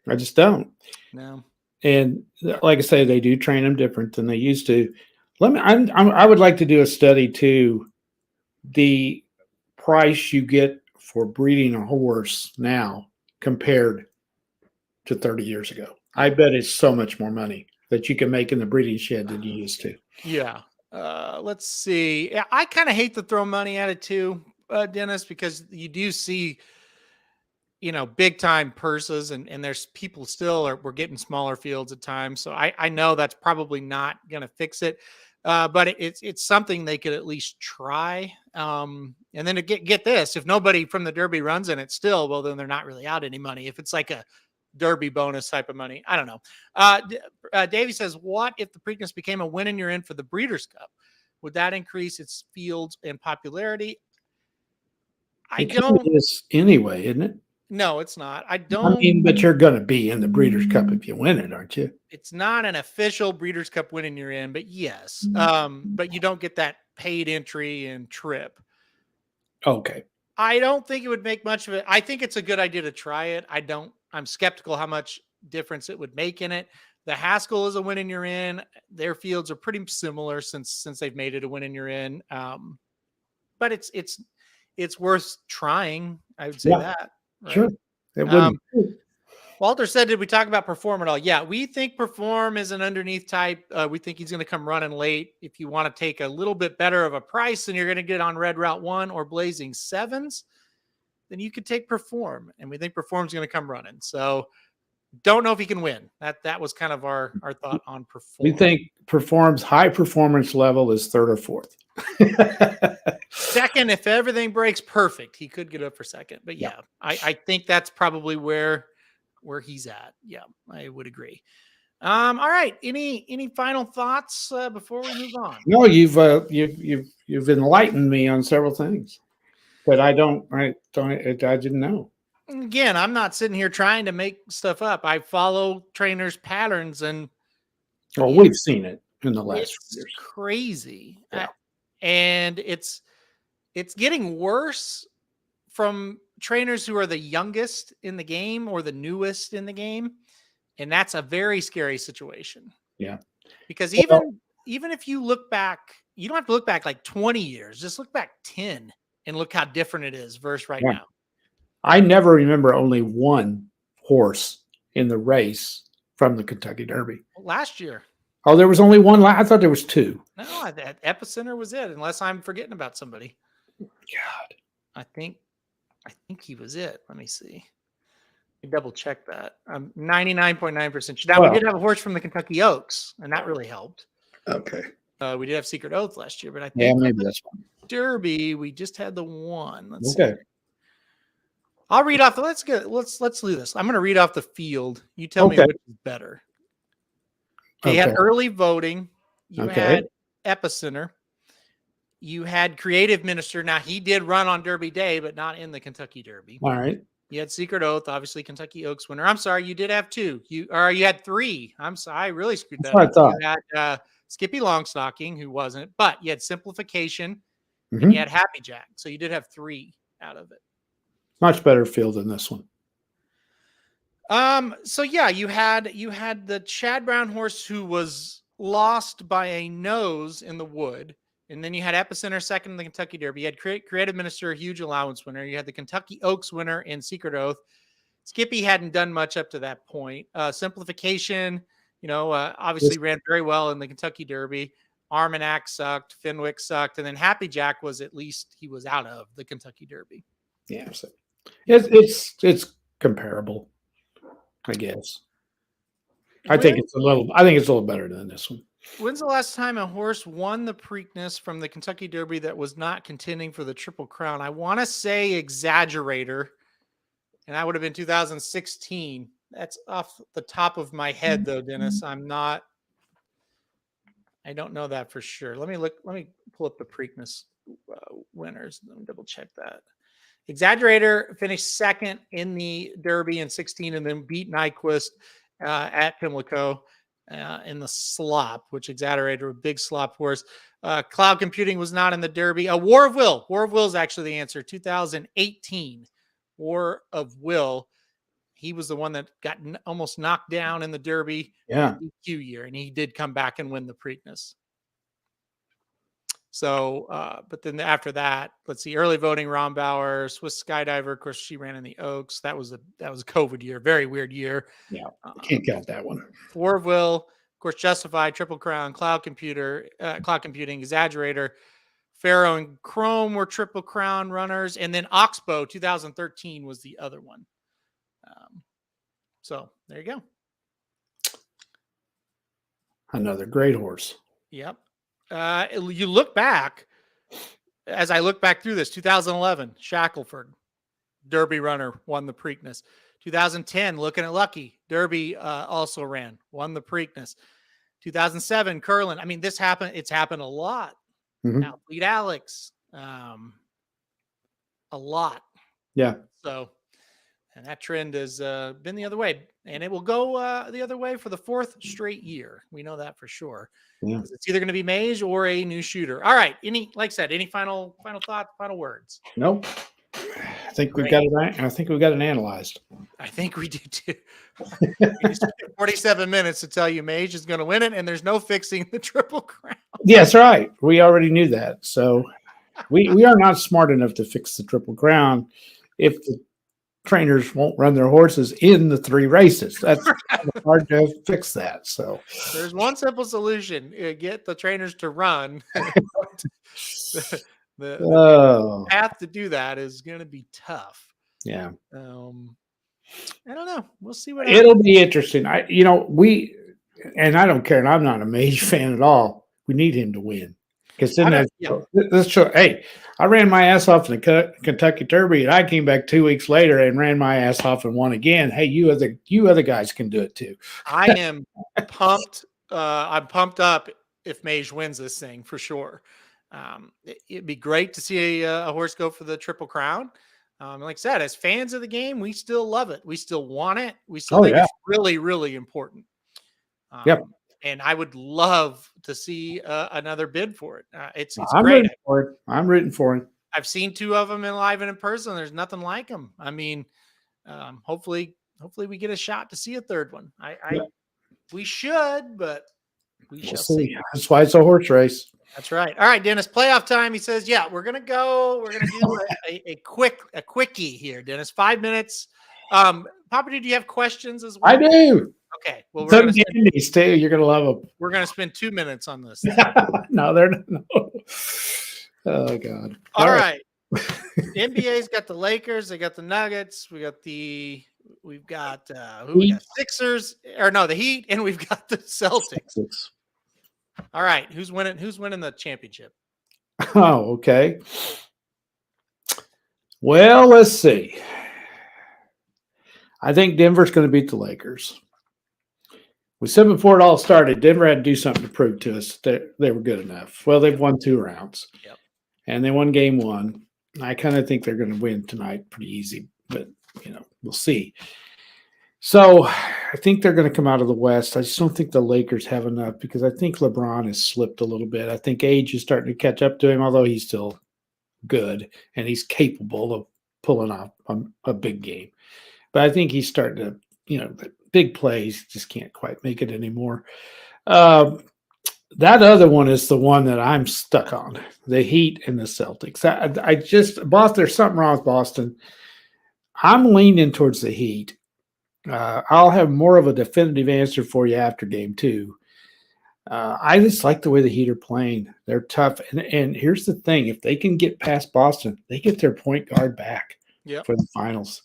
I just don't. No. And like I say, they do train them different than they used to. I would like to do a study to the price you get for breeding a horse now compared to 30 years ago. I bet it's so much more money that you can make in the breeding shed than you used to. Yeah. Let's see. Yeah, I kind of hate to throw money at it too, Dennis, because you do see, big time purses and there's people we're getting smaller fields at times. So I know that's probably not going to fix it. But it's something they could at least try. And then to get this, if nobody from the Derby runs in it still, well, then they're not really out any money. If it's like a Derby bonus type of money, I don't know. Davey says, what if the Preakness became a win and you're in for the Breeders' Cup? Would that increase its fields and popularity? I don't. It is anyway, isn't it? No, it's not. I don't. I mean, but you're going to be in the Breeders' Cup if you win it, aren't you? It's not an official Breeders' Cup win and you're in, but yes. But you don't get that paid entry and trip. Okay. I don't think it would make much of it. I think it's a good idea to try it. I'm skeptical how much difference it would make in it. The Haskell is a win and you're in. Their fields are pretty similar since they've made it a win and you're in. But it's worth trying. I would say that. Right? Sure. It wouldn't. Walter said, did we talk about Perform at all? Yeah, we think Perform is an underneath type. We think he's going to come running late. If you want to take a little bit better of a price than you're going to get on Red Route 1 or Blazing 7s, then you could take Perform. And we think Perform's going to come running. So don't know if he can win. That was kind of our thought on Perform. We think Perform's high performance level is 3rd or 4th. Second, if everything breaks perfect, he could get up for second. But yeah. I think that's probably where he's at. Yeah, I would agree. All right. Any final thoughts before we move on? No, you've enlightened me on several things, but I didn't know. Again, I'm not sitting here trying to make stuff up. I follow trainers' patterns, and we've seen it in the last few years. Crazy, and it's getting worse from trainers who are the youngest in the game or the newest in the game. And that's a very scary situation. Yeah. Because even if you look back, you don't have to look back like 20 years, just look back 10 and look how different it is versus right now. I never remember only one horse in the race from the Kentucky Derby. Last year. Oh, there was only one. I thought there was 2. No, that Epicenter was it, unless I'm forgetting about somebody. God. I think he was it. Let me see. Double check that. I'm 99.9% sure. Now, we did have a horse from the Kentucky Oaks, and that really helped. Okay. We did have Secret Oath last year, but I think maybe that's one. Derby, we just had the one. Let's see. I'll read off let's do this. I'm going to read off the field. You tell me which is better. You had early voting. You had Epicenter. You had Creative Minister. Now, he did run on Derby Day, but not in the Kentucky Derby. All right. You had Secret Oath, obviously Kentucky Oaks winner. I'm sorry, you did have 2. You had 3. I'm sorry, I really screwed that up. You had Skippy Longstocking, who wasn't, but you had Simplification, and you had Happy Jack. So you did have 3 out of it. Much better field than this one. So yeah, you had the Chad Brown horse who was lost by a nose in the wood. And then you had Epicenter second in the Kentucky Derby. You had Creative Minister, huge allowance winner. You had the Kentucky Oaks winner in Secret Oath. Skippy hadn't done much up to that point. Simplification, obviously ran very well in the Kentucky Derby. Armagnac sucked. Fenwick sucked. And then Happy Jack was, at least he was out of the Kentucky Derby. Yeah. So it's comparable, I guess. I think it's a little better than this one. When's the last time a horse won the Preakness from the Kentucky Derby that was not contending for the Triple Crown? I want to say Exaggerator, and that would have been 2016. That's off the top of my head, though, Dennis. I don't know that for sure. Let me pull up the Preakness winners. Let me double check that. Exaggerator finished second in the Derby in 16 and then beat Nyquist at Pimlico in the slop, which Exaggerator, a big slop horse. Cloud Computing was not in the Derby. War of Will. War of Will is actually the answer. 2018, War of Will. He was the one that got almost knocked down in the Derby. Yeah. DQ year, and he did come back and win the Preakness. So, but then after that, let's see, early voting, Rombauer, Swiss Skydiver. Of course, she ran in the Oaks. That was a COVID year, very weird year. Yeah, can't count that one. War of Will, of course, Justified, Triple Crown, Cloud Computing, Exaggerator, Pharaoh and Chrome were Triple Crown runners, and then Oxbow 2013 was the other one. So there you go. Another great horse. Yep. You look back, as I look back through this, 2011, Shackelford, Derby runner, won the Preakness. 2010, looking at Lucky, Derby also ran, won the Preakness. 2007, Curlin. I mean, it's happened a lot. Mm-hmm. Now, Bleed Alex, a lot. Yeah. So, and that trend has been the other way, and it will go the other way for the fourth straight year. We know that for sure. Yeah. It's either going to be Mage or a new shooter. All right. Like I said, any final thoughts, final words? Nope. I think we've got it analyzed. I think we do too. 47 minutes to tell you Mage is going to win it, and there's no fixing the Triple Crown. Yes, right. We already knew that. So we are not smart enough to fix the Triple Crown if the trainers won't run their horses in the 3 races. That's hard to fix that. So there's one simple solution: get the trainers to run. The path to do that is going to be tough. Yeah. I don't know. We'll see what happens. It'll be interesting. I don't care, and I'm not a Mage fan at all. We need him to win. Because then hey, I ran my ass off in the Kentucky Derby, and I came back 2 weeks later and ran my ass off and won again. Hey, you other guys can do it too. I am pumped. I'm pumped up if Mage wins this thing for sure. It'd be great to see a horse go for the Triple Crown. Like I said, as fans of the game, we still love it. We still want it. We still think it's really, really important. Yep. And I would love to see another bid for it. It's I'm great. I'm rooting for it. I've seen 2 of them in live and in person. There's nothing like them. I mean, hopefully we get a shot to see a third one. We should, but we'll see. That's why it's a horse race. That's right. All right, Dennis, playoff time. He says, yeah, we're going to do a quickie here, Dennis. 5 minutes. Papa, do you have questions as well? I do. Okay. Well, these too. You're going to love them. We're going to spend 2 minits on this. No, they're not. No. Oh, God. All right. NBA's got the Lakers. They got the Nuggets. We've got the Sixers, or no, the Heat, and we've got the Celtics. All right. Who's winning the championship? Oh, okay. Well, let's see. I think Denver's going to beat the Lakers. We said before it all started, Denver had to do something to prove to us that they were good enough. Well, they've won 2 rounds. Yep. And they won game 1. I kind of think they're going to win tonight pretty easy, but, we'll see. So I think they're going to come out of the West. I just don't think the Lakers have enough because I think LeBron has slipped a little bit. I think age is starting to catch up to him, although he's still good and he's capable of pulling off a big game. But I think he's starting to, the big plays just can't quite make it anymore. That other one is the one that I'm stuck on, the Heat and the Celtics. I just, Boston, there's something wrong with Boston. I'm leaning towards the Heat. I'll have more of a definitive answer for you after game 2. I just like the way the Heat are playing. They're tough. And here's the thing. If they can get past Boston, they get their point guard back for the finals.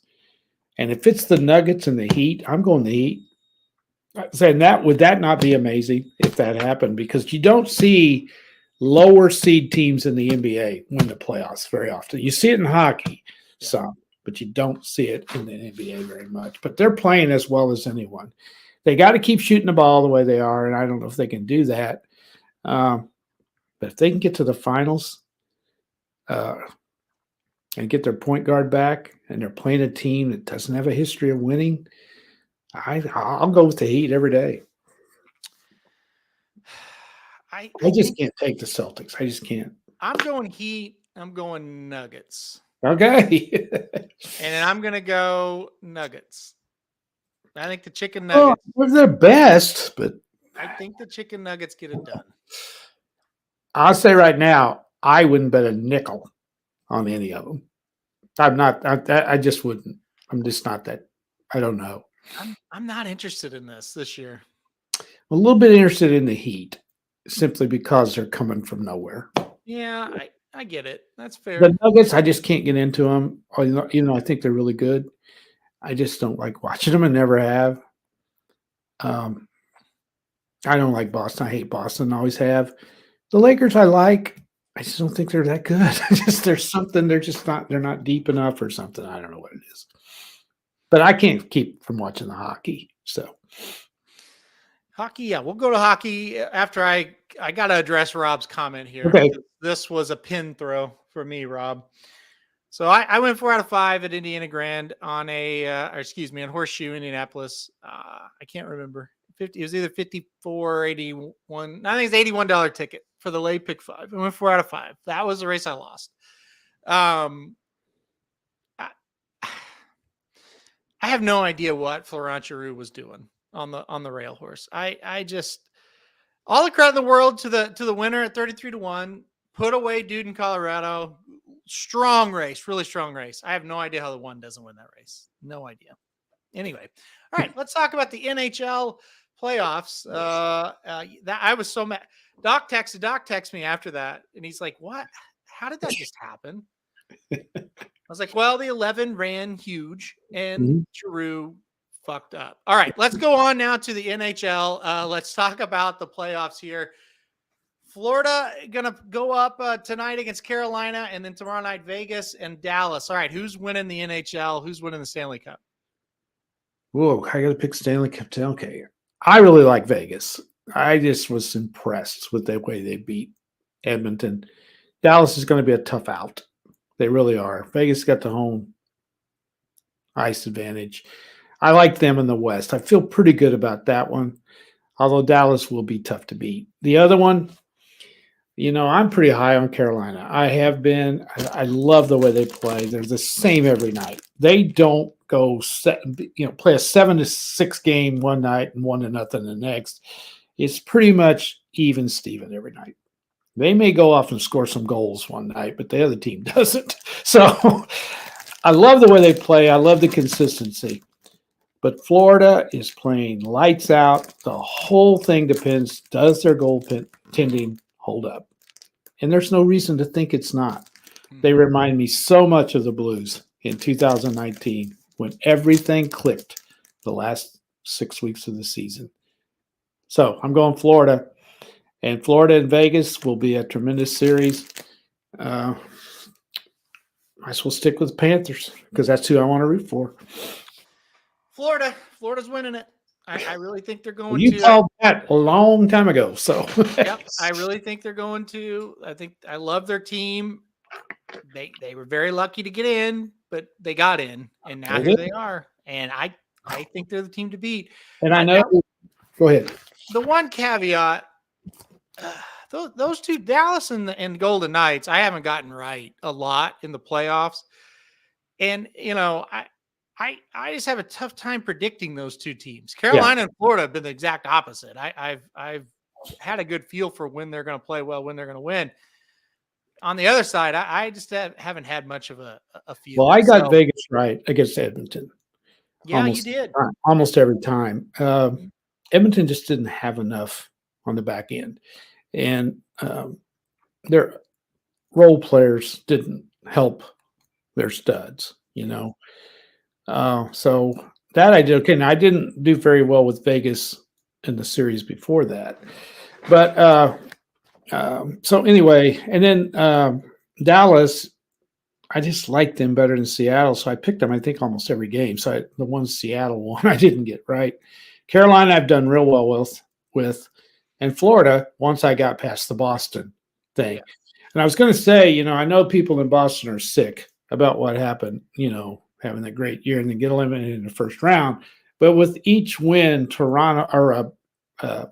And if it's the Nuggets and the Heat, I'm going the Heat. Saying that, would that not be amazing if that happened? Because you don't see lower seed teams in the NBA win the playoffs very often. You see it in hockey some, but you don't see it in the NBA very much. But they're playing as well as anyone. They got to keep shooting the ball the way they are, and I don't know if they can do that. But if they can get to the finals and get their point guard back, and they're playing a team that doesn't have a history of winning, I'll go with the Heat every day. I just can't take the Celtics. I just can't. I'm going Heat. I'm going Nuggets. Okay. And then I'm going to go Nuggets. I think the chicken nuggets. Well, they're best, but I think the chicken nuggets get it done. I'll say right now, I wouldn't bet a nickel on any of them. I just wouldn't. I'm just not that. I don't know. I'm not interested in this year. I'm a little bit interested in the Heat, simply because they're coming from nowhere. Yeah, I get it. That's fair. The Nuggets, I just can't get into them. I think they're really good. I just don't like watching them and never have. I don't like Boston. I hate Boston. Always have. The Lakers I like. I just don't think they're that good. There's something. They're just not. They're not deep enough or something. I don't know what it is. But I can't keep from watching the hockey. So hockey, yeah, we'll go to hockey after I got to address Rob's comment here. Okay. This was a pin throw for me, Rob. So I went 4 out of 5 at Indiana Grand on on Horseshoe, Indianapolis. I can't remember. It was either 54 or 81. I think it's $81 ticket for the late pick 5. I went 4 out of 5. That was the race I lost. I have no idea what Florent Giroux was doing on the rail horse. I just, all the credit in the world to the winner at 33-1. Put away dude in Colorado. Strong race, really strong race. I have no idea how the one doesn't win that race. No idea. Anyway, all right, let's talk about the NHL playoffs. That I was so mad. Doc texted me after that, and he's like, "What? How did that just happen?" I was like, "Well, the 11 ran huge, and Giroux fucked up." All right, let's go on now to the NHL. Let's talk about the playoffs here. Florida going to go up tonight against Carolina, and then tomorrow night, Vegas and Dallas. All right, who's winning the NHL? Who's winning the Stanley Cup? Whoa, I got to pick Stanley Cup. Okay. I really like Vegas. I just was impressed with the way they beat Edmonton. Dallas is going to be a tough out. They really are. Vegas got the home ice advantage. I like them in the West. I feel pretty good about that one, although Dallas will be tough to beat. The other one, I'm pretty high on Carolina. I have been. I love the way they play. They're the same every night. They don't go play a 7-6 game one night and 1-0 the next. It's pretty much even Steven every night. They may go off and score some goals one night, but the other team doesn't. So I love the way they play. I love the consistency. But Florida is playing lights out. The whole thing depends, does their goaltending hold up? And there's no reason to think it's not. They remind me so much of the Blues in 2019 when everything clicked the last 6 weeks of the season. So I'm going Florida. And Florida and Vegas will be a tremendous series. Might as well stick with the Panthers because that's who I want to root for. Florida's winning it. I really think they're going to. You called that a long time ago. So yep, I really think they're going to. I love their team. They were very lucky to get in, but they got in, and now here they are. And I think they're the team to beat. And I know. Go ahead. The one caveat, those two, Dallas and Golden Knights, I haven't gotten right a lot in the playoffs. And, I just have a tough time predicting those two teams. Carolina and Florida have been the exact opposite. I've had a good feel for when they're going to play well, when they're going to win. On the other side, I just haven't had much of a feel. Well, I got Vegas right against Edmonton. Yeah, you did. Almost every time. Edmonton just didn't have enough on the back end. And their role players didn't help their studs, So that I did. Okay, now I didn't do very well with Vegas in the series before that. But so anyway, and then Dallas, I just liked them better than Seattle, so I picked them, I think, almost every game. So the one Seattle won, I didn't get right. Carolina, I've done real well with. And Florida, once I got past the Boston thing. Yeah. And I was going to say, I know people in Boston are sick about what happened, having a great year and then get eliminated in the first round. But with each win Toronto or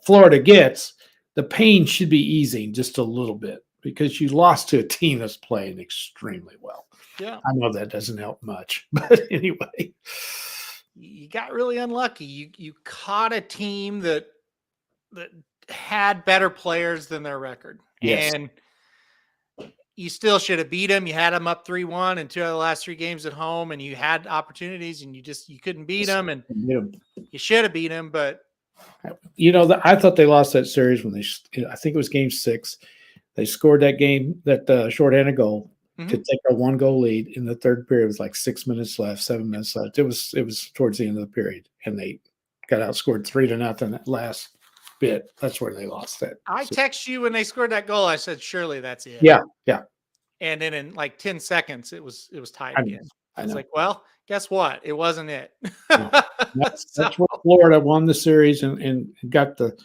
Florida gets, the pain should be easing just a little bit because you lost to a team that's playing extremely well. Yeah. I know that doesn't help much, but anyway. You got really unlucky. You caught a team that had better players than their record. Yes. And you still should have beat them. You had them up 3-1 in 2 of the last 3 games at home, and you had opportunities, and you couldn't beat them, and you should have beat them. But I thought they lost that series when I think it was Game 6. They scored that game, that shorthanded goal to take a 1-goal lead in the third period. It was like 6 minutes left, 7 minutes left. It was towards the end of the period, and they got outscored 3-0 that last bit. That's where they lost that. I text you when they scored that goal. I said, surely that's it. Yeah. And then in like 10 seconds, it was tied again. I was like, well, guess what? It wasn't it. No. That's where Florida won the series and got the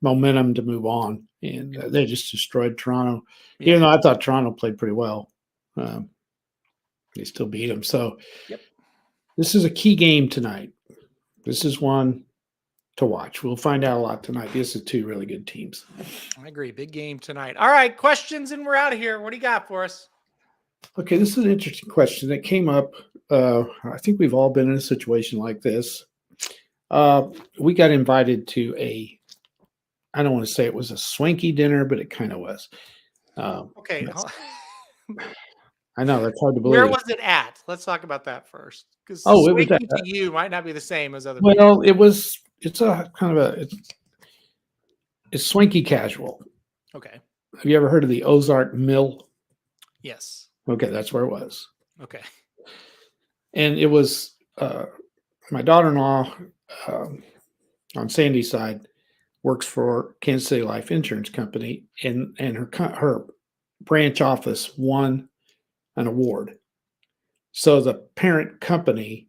momentum to move on. And they just destroyed Toronto. Yeah. Even though I thought Toronto played pretty well. They still beat them. So This is a key game tonight. This is one to watch. We'll find out a lot tonight. These are 2 really good teams. I agree. Big game tonight. All right. Questions, and we're out of here. What do you got for us? Okay. This is an interesting question that came up. I think we've all been in a situation like this. We got invited to I don't want to say it was a swanky dinner, but it kind of was. Okay. I know that's hard to believe. Where was it at? Let's talk about that first. Because it was to you might not be the same as other people. Well, it's a kind of it's swanky casual. Okay. Have you ever heard of the Ozark Mill? Yes. Okay, that's where it was. Okay. And it was my daughter-in-law on Sandy's side works for Kansas City Life Insurance Company, and her branch office won an award. So the parent company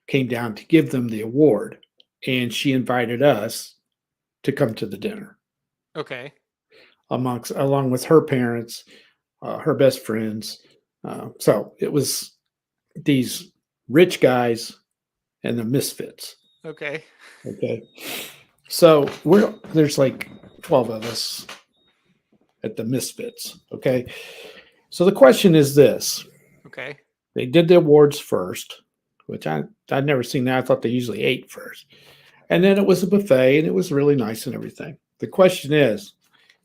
came down to give them the award, and she invited us to come to the dinner. Okay. Along with her parents, her best friends. So it was these rich guys and the misfits. Okay. So there's like 12 of us at the misfits. Okay. So the question is this. Okay. They did the awards first, which I'd never seen that. I thought they usually ate first. And then it was a buffet, and it was really nice and everything. The question is,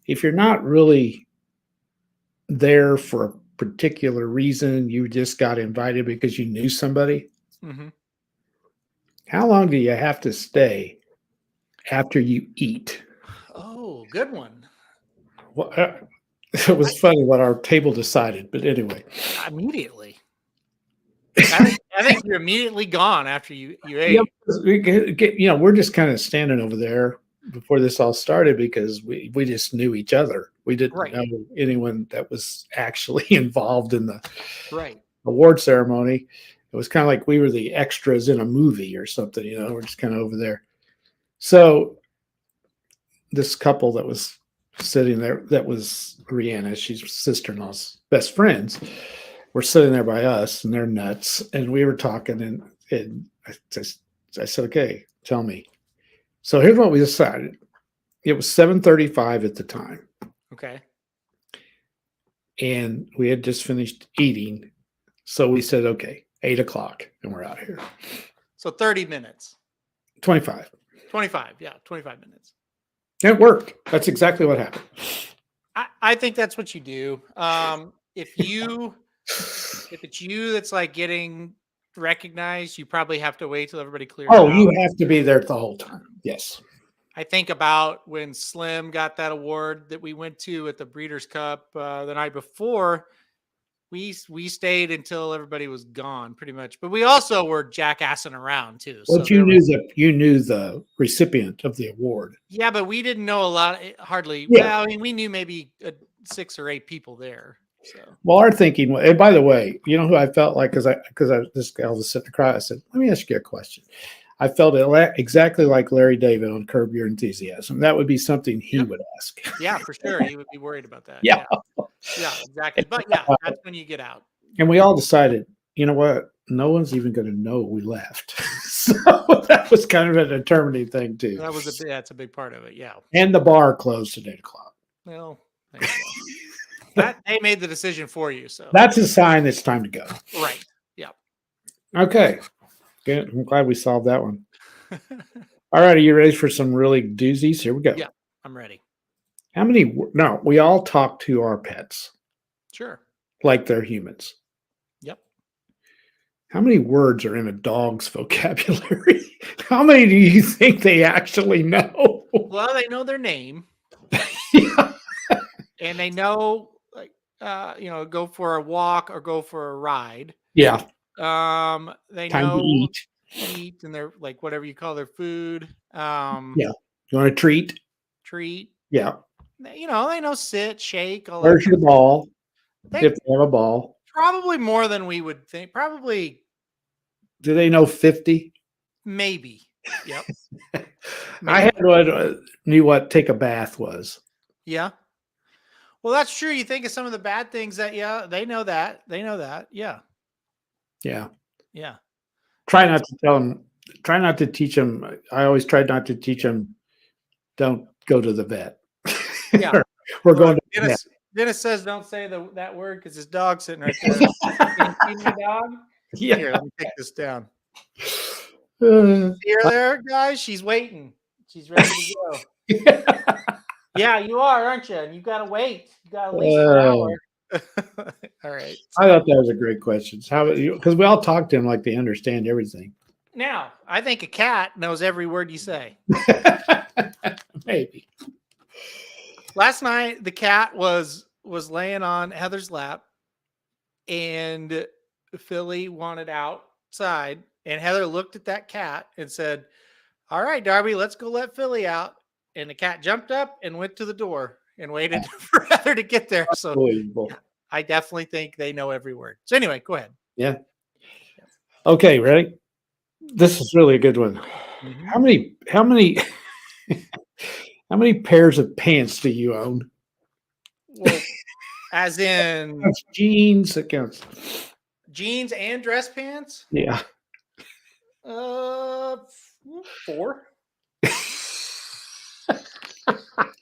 if you're not really there for a particular reason, you just got invited because you knew somebody, how long do you have to stay after you eat? Oh, good one. Well, it was funny what our table decided, but anyway. Immediately. I think you're immediately gone after you ate. Yeah, we're just kind of standing over there before this all started because we just knew each other. We didn't know anyone that was actually involved in the award ceremony. It was kind of like we were the extras in a movie or something, we're just kind of over there. So this couple that was sitting there, that was Rihanna, she's sister-in-law's best friends, were sitting there by us, and they're nuts. And we were talking, and I said, okay, tell me. So here's what we decided. It was 7:35 at the time. Okay. And we had just finished eating. So we said, okay, 8:00, and we're out of here. So 30 minutes. 25. 25, yeah, 25 minutes. It worked. That's exactly what happened. I think that's what you do. If it's you that's like getting recognized, you probably have to wait till everybody clears out. You have to be there the whole time. Yes. I think about when Slim got that award that we went to at the Breeders' Cup the night before. We stayed until everybody was gone, pretty much. But we also were jackassing around too. Well, so you knew the recipient of the award. Yeah, but we didn't know a lot. Hardly. Yeah. Well, I mean, we knew maybe 6 or 8 people there. So. Well, our thinking. And by the way, you know who I felt like because this gal was sitting across. I said, "Let me ask you a question." I felt exactly like Larry David on Curb Your Enthusiasm. That would be something he would ask. Yeah, for sure. He would be worried about that. Yeah, exactly. But yeah, that's when you get out. And we all decided, you know what? No one's even going to know we left. So that was kind of a determining thing too. That's a big part of it. Yeah. And the bar closed at 8:00. Well, that they made the decision for you. So that's a sign it's time to go. Right. Yeah. Okay. Good. I'm glad we solved that one. All right. Are you ready for some really doozies? Here we go. Yeah, I'm ready. No, we all talk to our pets. Sure. Like they're humans. Yep. How many words are in a dog's vocabulary? How many do you think they actually know? Well, they know their name. Yeah. And they know, like, go for a walk or go for a ride. Yeah. They Time know to eat, and they're like whatever you call their food. Yeah. You want a treat? Treat. Yeah. They know sit, shake. All Where's that. your ball? If they have a ball. Probably more than we would think. Probably. Do they know 50? Maybe. Yep. I had knew what take a bath was. Yeah. Well, that's true. You think of some of the bad things that, they know that. Yeah. Yeah. Yeah. Try not to teach them. I always tried not to teach them. Don't go to the vet. Yeah. We're going to the vet. Dennis says don't say that word because his dog's sitting right there. Can you feed the dog? Yeah. Here, let me take this down. See her there, guys? She's waiting. She's ready to go. Yeah, you are, aren't you? And you got to wait. You got at least an hour. All right. I thought that was a great question. Because we all talk to them like they understand everything. Now, I think a cat knows every word you say. Maybe. Last night, the cat was laying on Heather's lap, and Philly wanted outside, and Heather looked at that cat and said, "All right, Darby, let's go let Philly out." And the cat jumped up and went to the door and waited for Heather to get there. So I definitely think they know every word. So anyway, go ahead. Yeah. Okay, ready? This is really a good one. Mm-hmm. How many pairs of pants do you own? Well, as in jeans, accounts. Jeans and dress pants? Yeah. 4.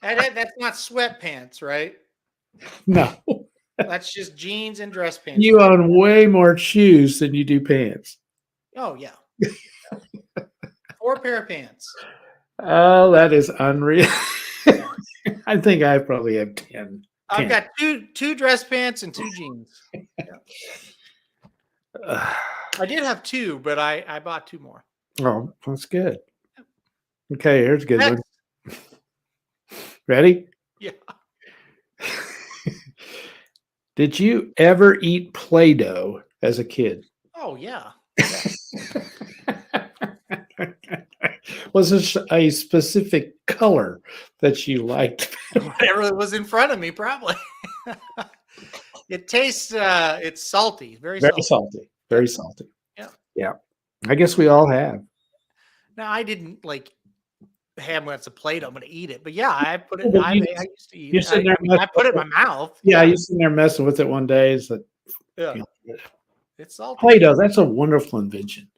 That's not sweatpants, right? No. That's just jeans and dress pants. You own way more shoes than you do pants. Oh, yeah. 4 pair of pants. Oh, that is unreal. I think I probably have 10. I've got two dress pants and 2 jeans. Yeah. I did have 2, but I bought 2 more. Oh, that's good. Okay, here's a good one. Ready? Yeah. Did you ever eat Play-Doh as a kid? Oh, yeah. Was there a specific color that you liked? Whatever was in front of me, probably. It tastes, it's salty. Very salty. Very salty. Yeah. Yeah. I guess we all have. Now, I didn't ham when it's a plate, I'm going to eat it. But yeah, I put it. I used to eat it. I put it in my mouth. Yeah, I used to there messing with it one day. It's like, it's salty. Play-Doh. That's a wonderful invention.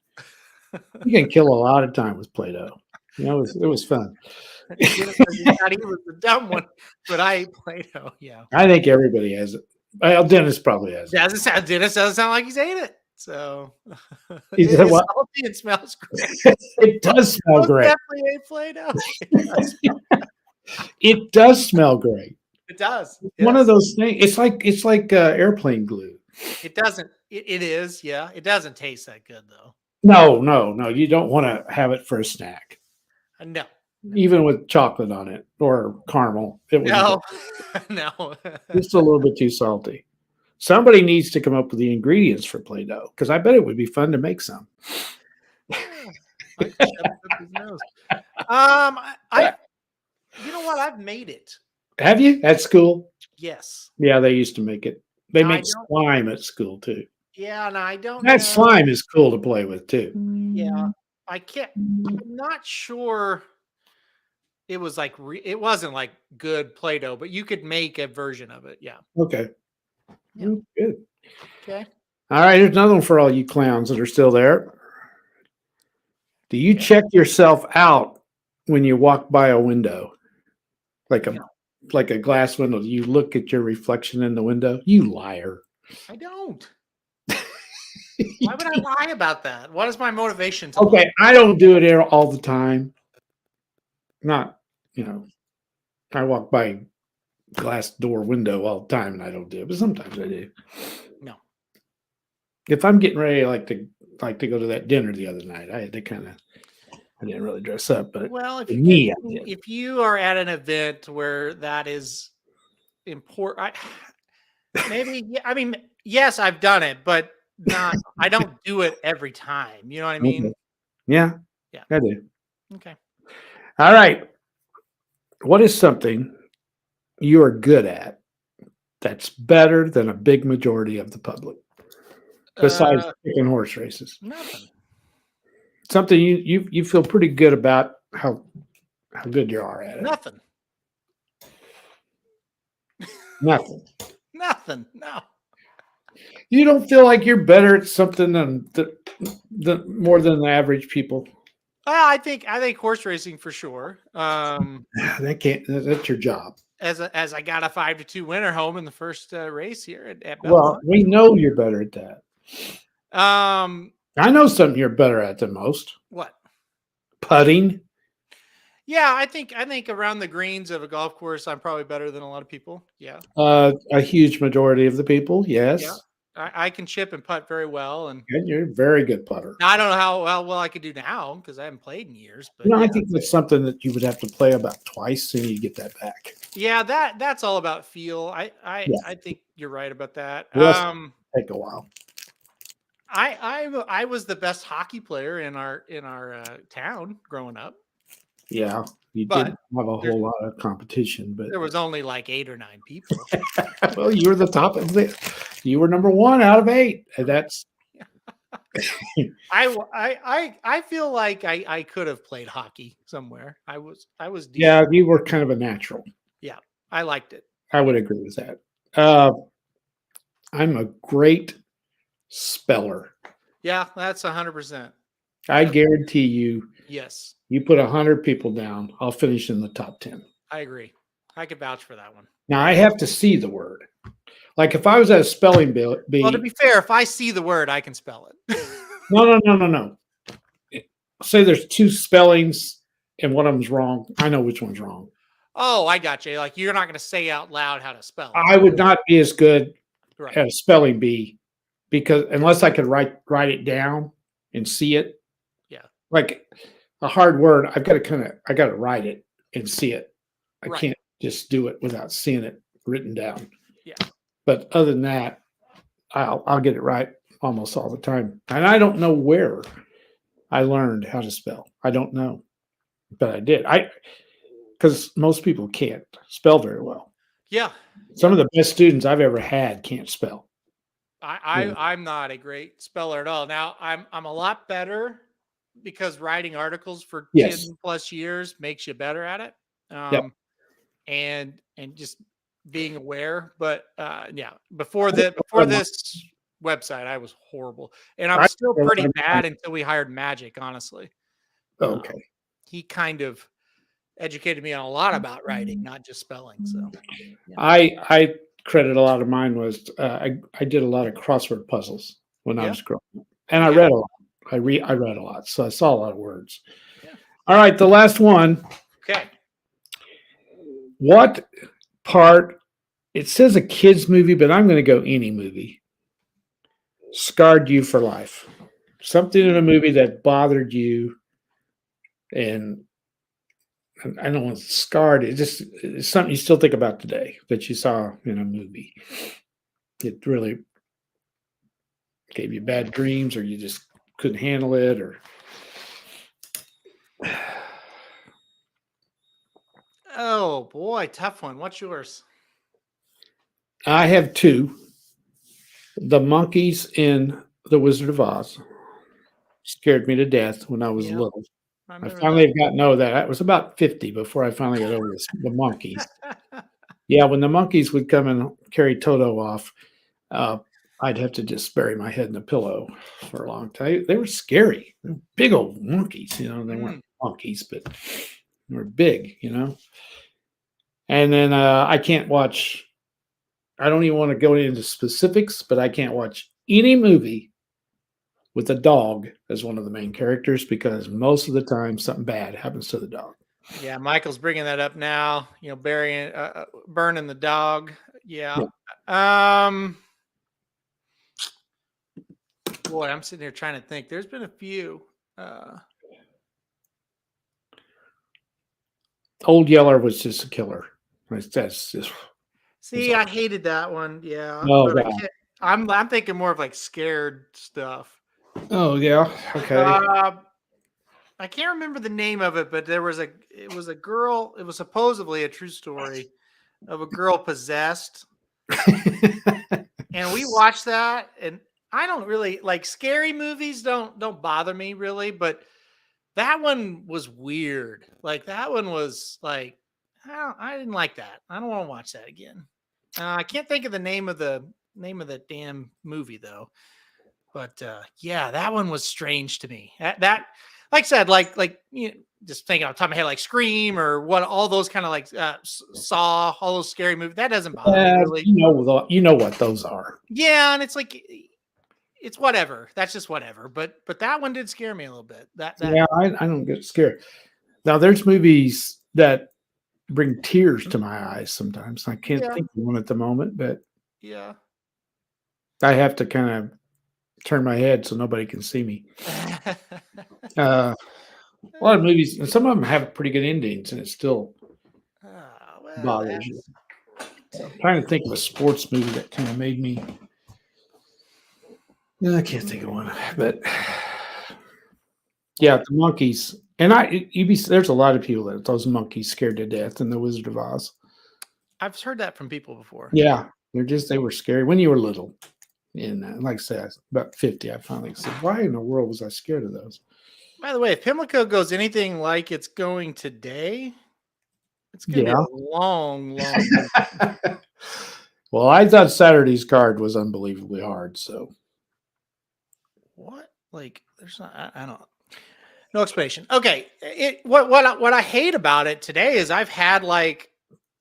You can kill a lot of time with Play-Doh. It was fun. Not even the dumb one, but I ate Play-Doh. Yeah, I think everybody has it. Well, Dennis probably has it. Dennis doesn't sound like he's ate it. So it's salty and smells great. It does smell great. Definitely ate Play-Doh. It does smell great. It does. One Yes. of those things. It's like airplane glue. It doesn't. It is. Yeah. It doesn't taste that good though. No. You don't want to have it for a snack, No. even with chocolate on it or caramel. It would No. No. just a little bit too salty. Somebody needs to come up with the ingredients for Play-Doh because I bet it would be fun to make some. I shoved it up his nose. I you know what? I've made it. Have you at school? Yes. Yeah, they used to make it. They No, I make don't- slime at school too. Yeah, and I don't That know. slime is cool to play with too. Yeah. I can't. I'm not sure. It was like it wasn't like good Play-Doh, but you could make a version of it. Yeah. Okay. Yeah. Mm, good. Okay. All right. Here's another one for all you clowns that are still there. Do you Okay. check yourself out when you walk by a window, like a No. like a glass window? You look at your reflection in the window. You liar. I don't. Why would I lie about that? What is my motivation to lie? Okay, I don't do it here all the time. Not, I walk by glass door window all the time and I don't do it, but sometimes I do. No. If I'm getting ready, like to go to that dinner the other night, I had to I didn't really dress up, but Well, for me, I did. if you are at an event where that is important, maybe. Yeah, I mean, yes, I've done it, but not. I don't do it every time. You know what I mean? Okay. Yeah, Yeah. I do. Okay. All right. What is something you are good at that's better than a big majority of the public, besides picking horse races? Nothing. Something you feel pretty good about how good you are at it. Nothing. Nothing. Nothing. No. You don't feel like you're better at something than the more than the average people. I think horse racing for sure. That's your job. As I got a 5-2 winner home in the first race here at Well, Belmont. we know you're better at that. I know something you're better at than most. What? Putting. Yeah, I think around the greens of a golf course, I'm probably better than a lot of people. Yeah. A huge majority of the people, yes. Yeah. I can chip and putt very well, and You're a very good putter. I don't know how well I could do now because I haven't played in years. But I think that's something that you would have to play about twice, and you get that back. yeah, that's all about feel. I think you're right about that. Take a while. I was the best hockey player in our town growing up. Yeah, you didn't have a whole lot of competition, but there was only like 8 or 9 people. well, you were the top of it. You were number 1 out of 8, and that's. I feel like I could have played hockey somewhere. I was decent. Yeah, you were kind of a natural. Yeah, I liked it. I would agree with that. I'm a great speller. Yeah, that's 100%. I guarantee you. Yes. You put 100 people down, I'll finish in the top 10. I agree. I could vouch for that one. Now, I have to see the word. Like if I was at a spelling bee. Well, to be fair, if I see the word, I can spell it. No. Say there's 2 spellings and one of them's wrong. I know which one's wrong. Oh, I got you. Like you're not going to say out loud how to spell it. I would not be as good Right. at a spelling bee because unless I could write it down and see it. Yeah. Like a hard word, I got to write it and see it. I can't just do it without seeing it written down. Yeah. But other than that, I'll get it right almost all the time. And I don't know where I learned how to spell. I don't know, but I did. Because most people can't spell very well. Yeah. Some of the best students I've ever had can't spell. I'm not a great speller at all. Now I'm a lot better because writing articles for 10 plus years makes you better at it. And just being aware. But before this website, I was horrible. And I was still pretty bad until we hired Magic, honestly. Okay. He kind of educated me on a lot about writing, not just spelling. So I credit a lot of mine was I did a lot of crossword puzzles when I was growing up. And I read a lot. I read a lot, so I saw a lot of words. Yeah. All right, the last one. Okay. what part? It says a kids movie, but I'm going to go any movie. Scarred you for life. Something in a movie that bothered you, and I don't want scarred. It's something you still think about today that you saw in a movie. It really gave you bad dreams, or you just couldn't handle it, or. Oh boy, tough one. What's yours? I have two. The monkeys in The Wizard of Oz scared me to death when I was little. I finally got to know that. I was about 50 before I finally got over the monkeys. Yeah, when the monkeys would come and carry Toto off, I'd have to just bury my head in a pillow for a long time. They were scary. They were big old monkeys, you know. They weren't monkeys, but they were big, you know. And then I can't watch. I don't even want to go into specifics, but I can't watch any movie with a dog as one of the main characters because most of the time something bad happens to the dog. Yeah, Michael's bringing that up now. You know, burning the dog. Yeah. Boy, I'm sitting here trying to think. There's been a few. Old Yeller was just a killer. That's just. See, I hated that one. Yeah. Oh, I'm thinking more of like scared stuff. Oh yeah. Okay. I can't remember the name of it, but it was a girl. It was supposedly a true story of a girl possessed. And we watched that, and I don't really like scary movies. Don't bother me really, but that one was weird. Like that one was like, I didn't like that. I don't want to watch that again. I can't think of the name of the damn movie though. But yeah, that one was strange to me. That like I said, like you know, just thinking off the top of my head, like Scream or what, all those kind of like Saw, all those scary movies. That doesn't bother me really. You know what those are. Yeah, and it's like it's whatever. That's just whatever. But that one did scare me a little bit. Yeah, I don't get scared. Now there's movies that bring tears to my eyes sometimes. I can't think of one at the moment, but yeah, I have to kind of turn my head so nobody can see me. A lot of movies, and some of them have pretty good endings, and it still bothers you. I'm trying to think of a sports movie that kind of made me. No, I can't think of one, but yeah, the monkeys. And there's a lot of people that those monkeys scared to death in The Wizard of Oz. I've heard that from people before. Yeah, they were scary when you were little. And like I said, about 50, I finally said, why in the world was I scared of those? By the way, if Pimlico goes anything like it's going today, it's going to be a long. Well, I thought Saturday's card was unbelievably hard. So what? Like, there's not. I don't. No explanation. Okay. What I hate about it today is I've had like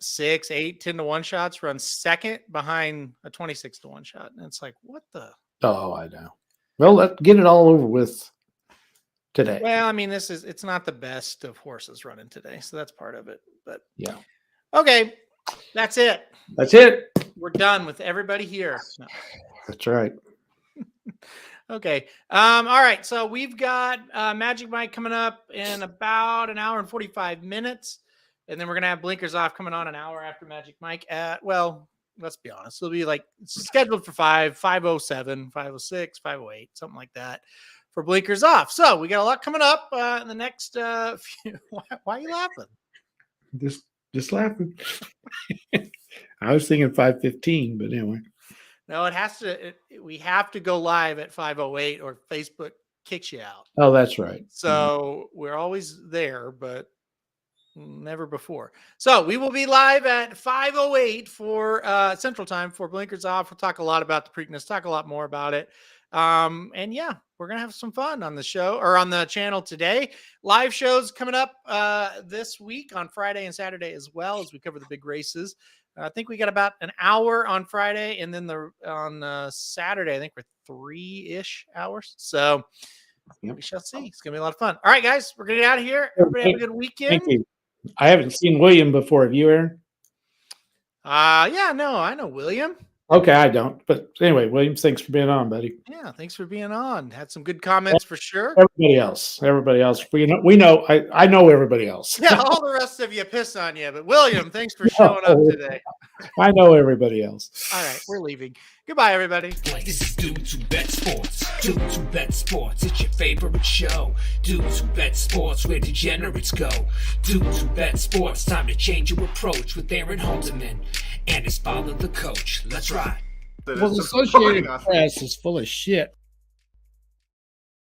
6, 8, 10 to 1 shots run second behind a 26 to 1 shot. And it's like, what the? Oh, I know. Well, let's get it all over with today. Well, I mean, it's not the best of horses running today. So that's part of it. But yeah. Okay. That's it. We're done with everybody here. No. That's right. Okay. All right. So we've got Magic Mike coming up in about an hour and 45 minutes. And then we're going to have Blinkers Off coming on an hour after Magic Mike well, let's be honest. It'll be like scheduled for 5:07, 5:06, 5:08, something like that for Blinkers Off. So we got a lot coming up in the next few. Why are you laughing? Just laughing. I was thinking 5:15, but anyway. No, it has to. We have to go live at 5:08 or Facebook kicks you out. Oh, that's right. So we're always there, but never before. So we will be live at 5:08 for Central Time for Blinkers Off. We'll talk a lot about the Preakness, talk a lot more about it. And yeah, we're going to have some fun on the show or on the channel today. Live shows coming up this week on Friday and Saturday as well as we cover the big races. I think we got about an hour on Friday, and then on Saturday, I think we're 3-ish hours. So we shall see. It's going to be a lot of fun. All right, guys, we're going to get out of here. Everybody have a good weekend. Thank you. I haven't seen William before. Have you, Aaron? Yeah, no, I know William. Okay, I don't. But anyway, Williams, thanks for being on, buddy. Yeah, thanks for being on. Had some good comments for sure. Everybody else. We know. I know everybody else. Yeah, all the rest of you piss on you, but William, thanks for showing up today. I know everybody else. All right, we're leaving. Goodbye, everybody. This is Dudes Who Bet Sports. Dudes Who Bet Sports, it's your favorite show. Dudes Who Bet Sports, where degenerates go. Dudes Who Bet Sports, time to change your approach with Aaron Holzman and his father, the coach. Let's ride. Well, the Associated Press is full of shit.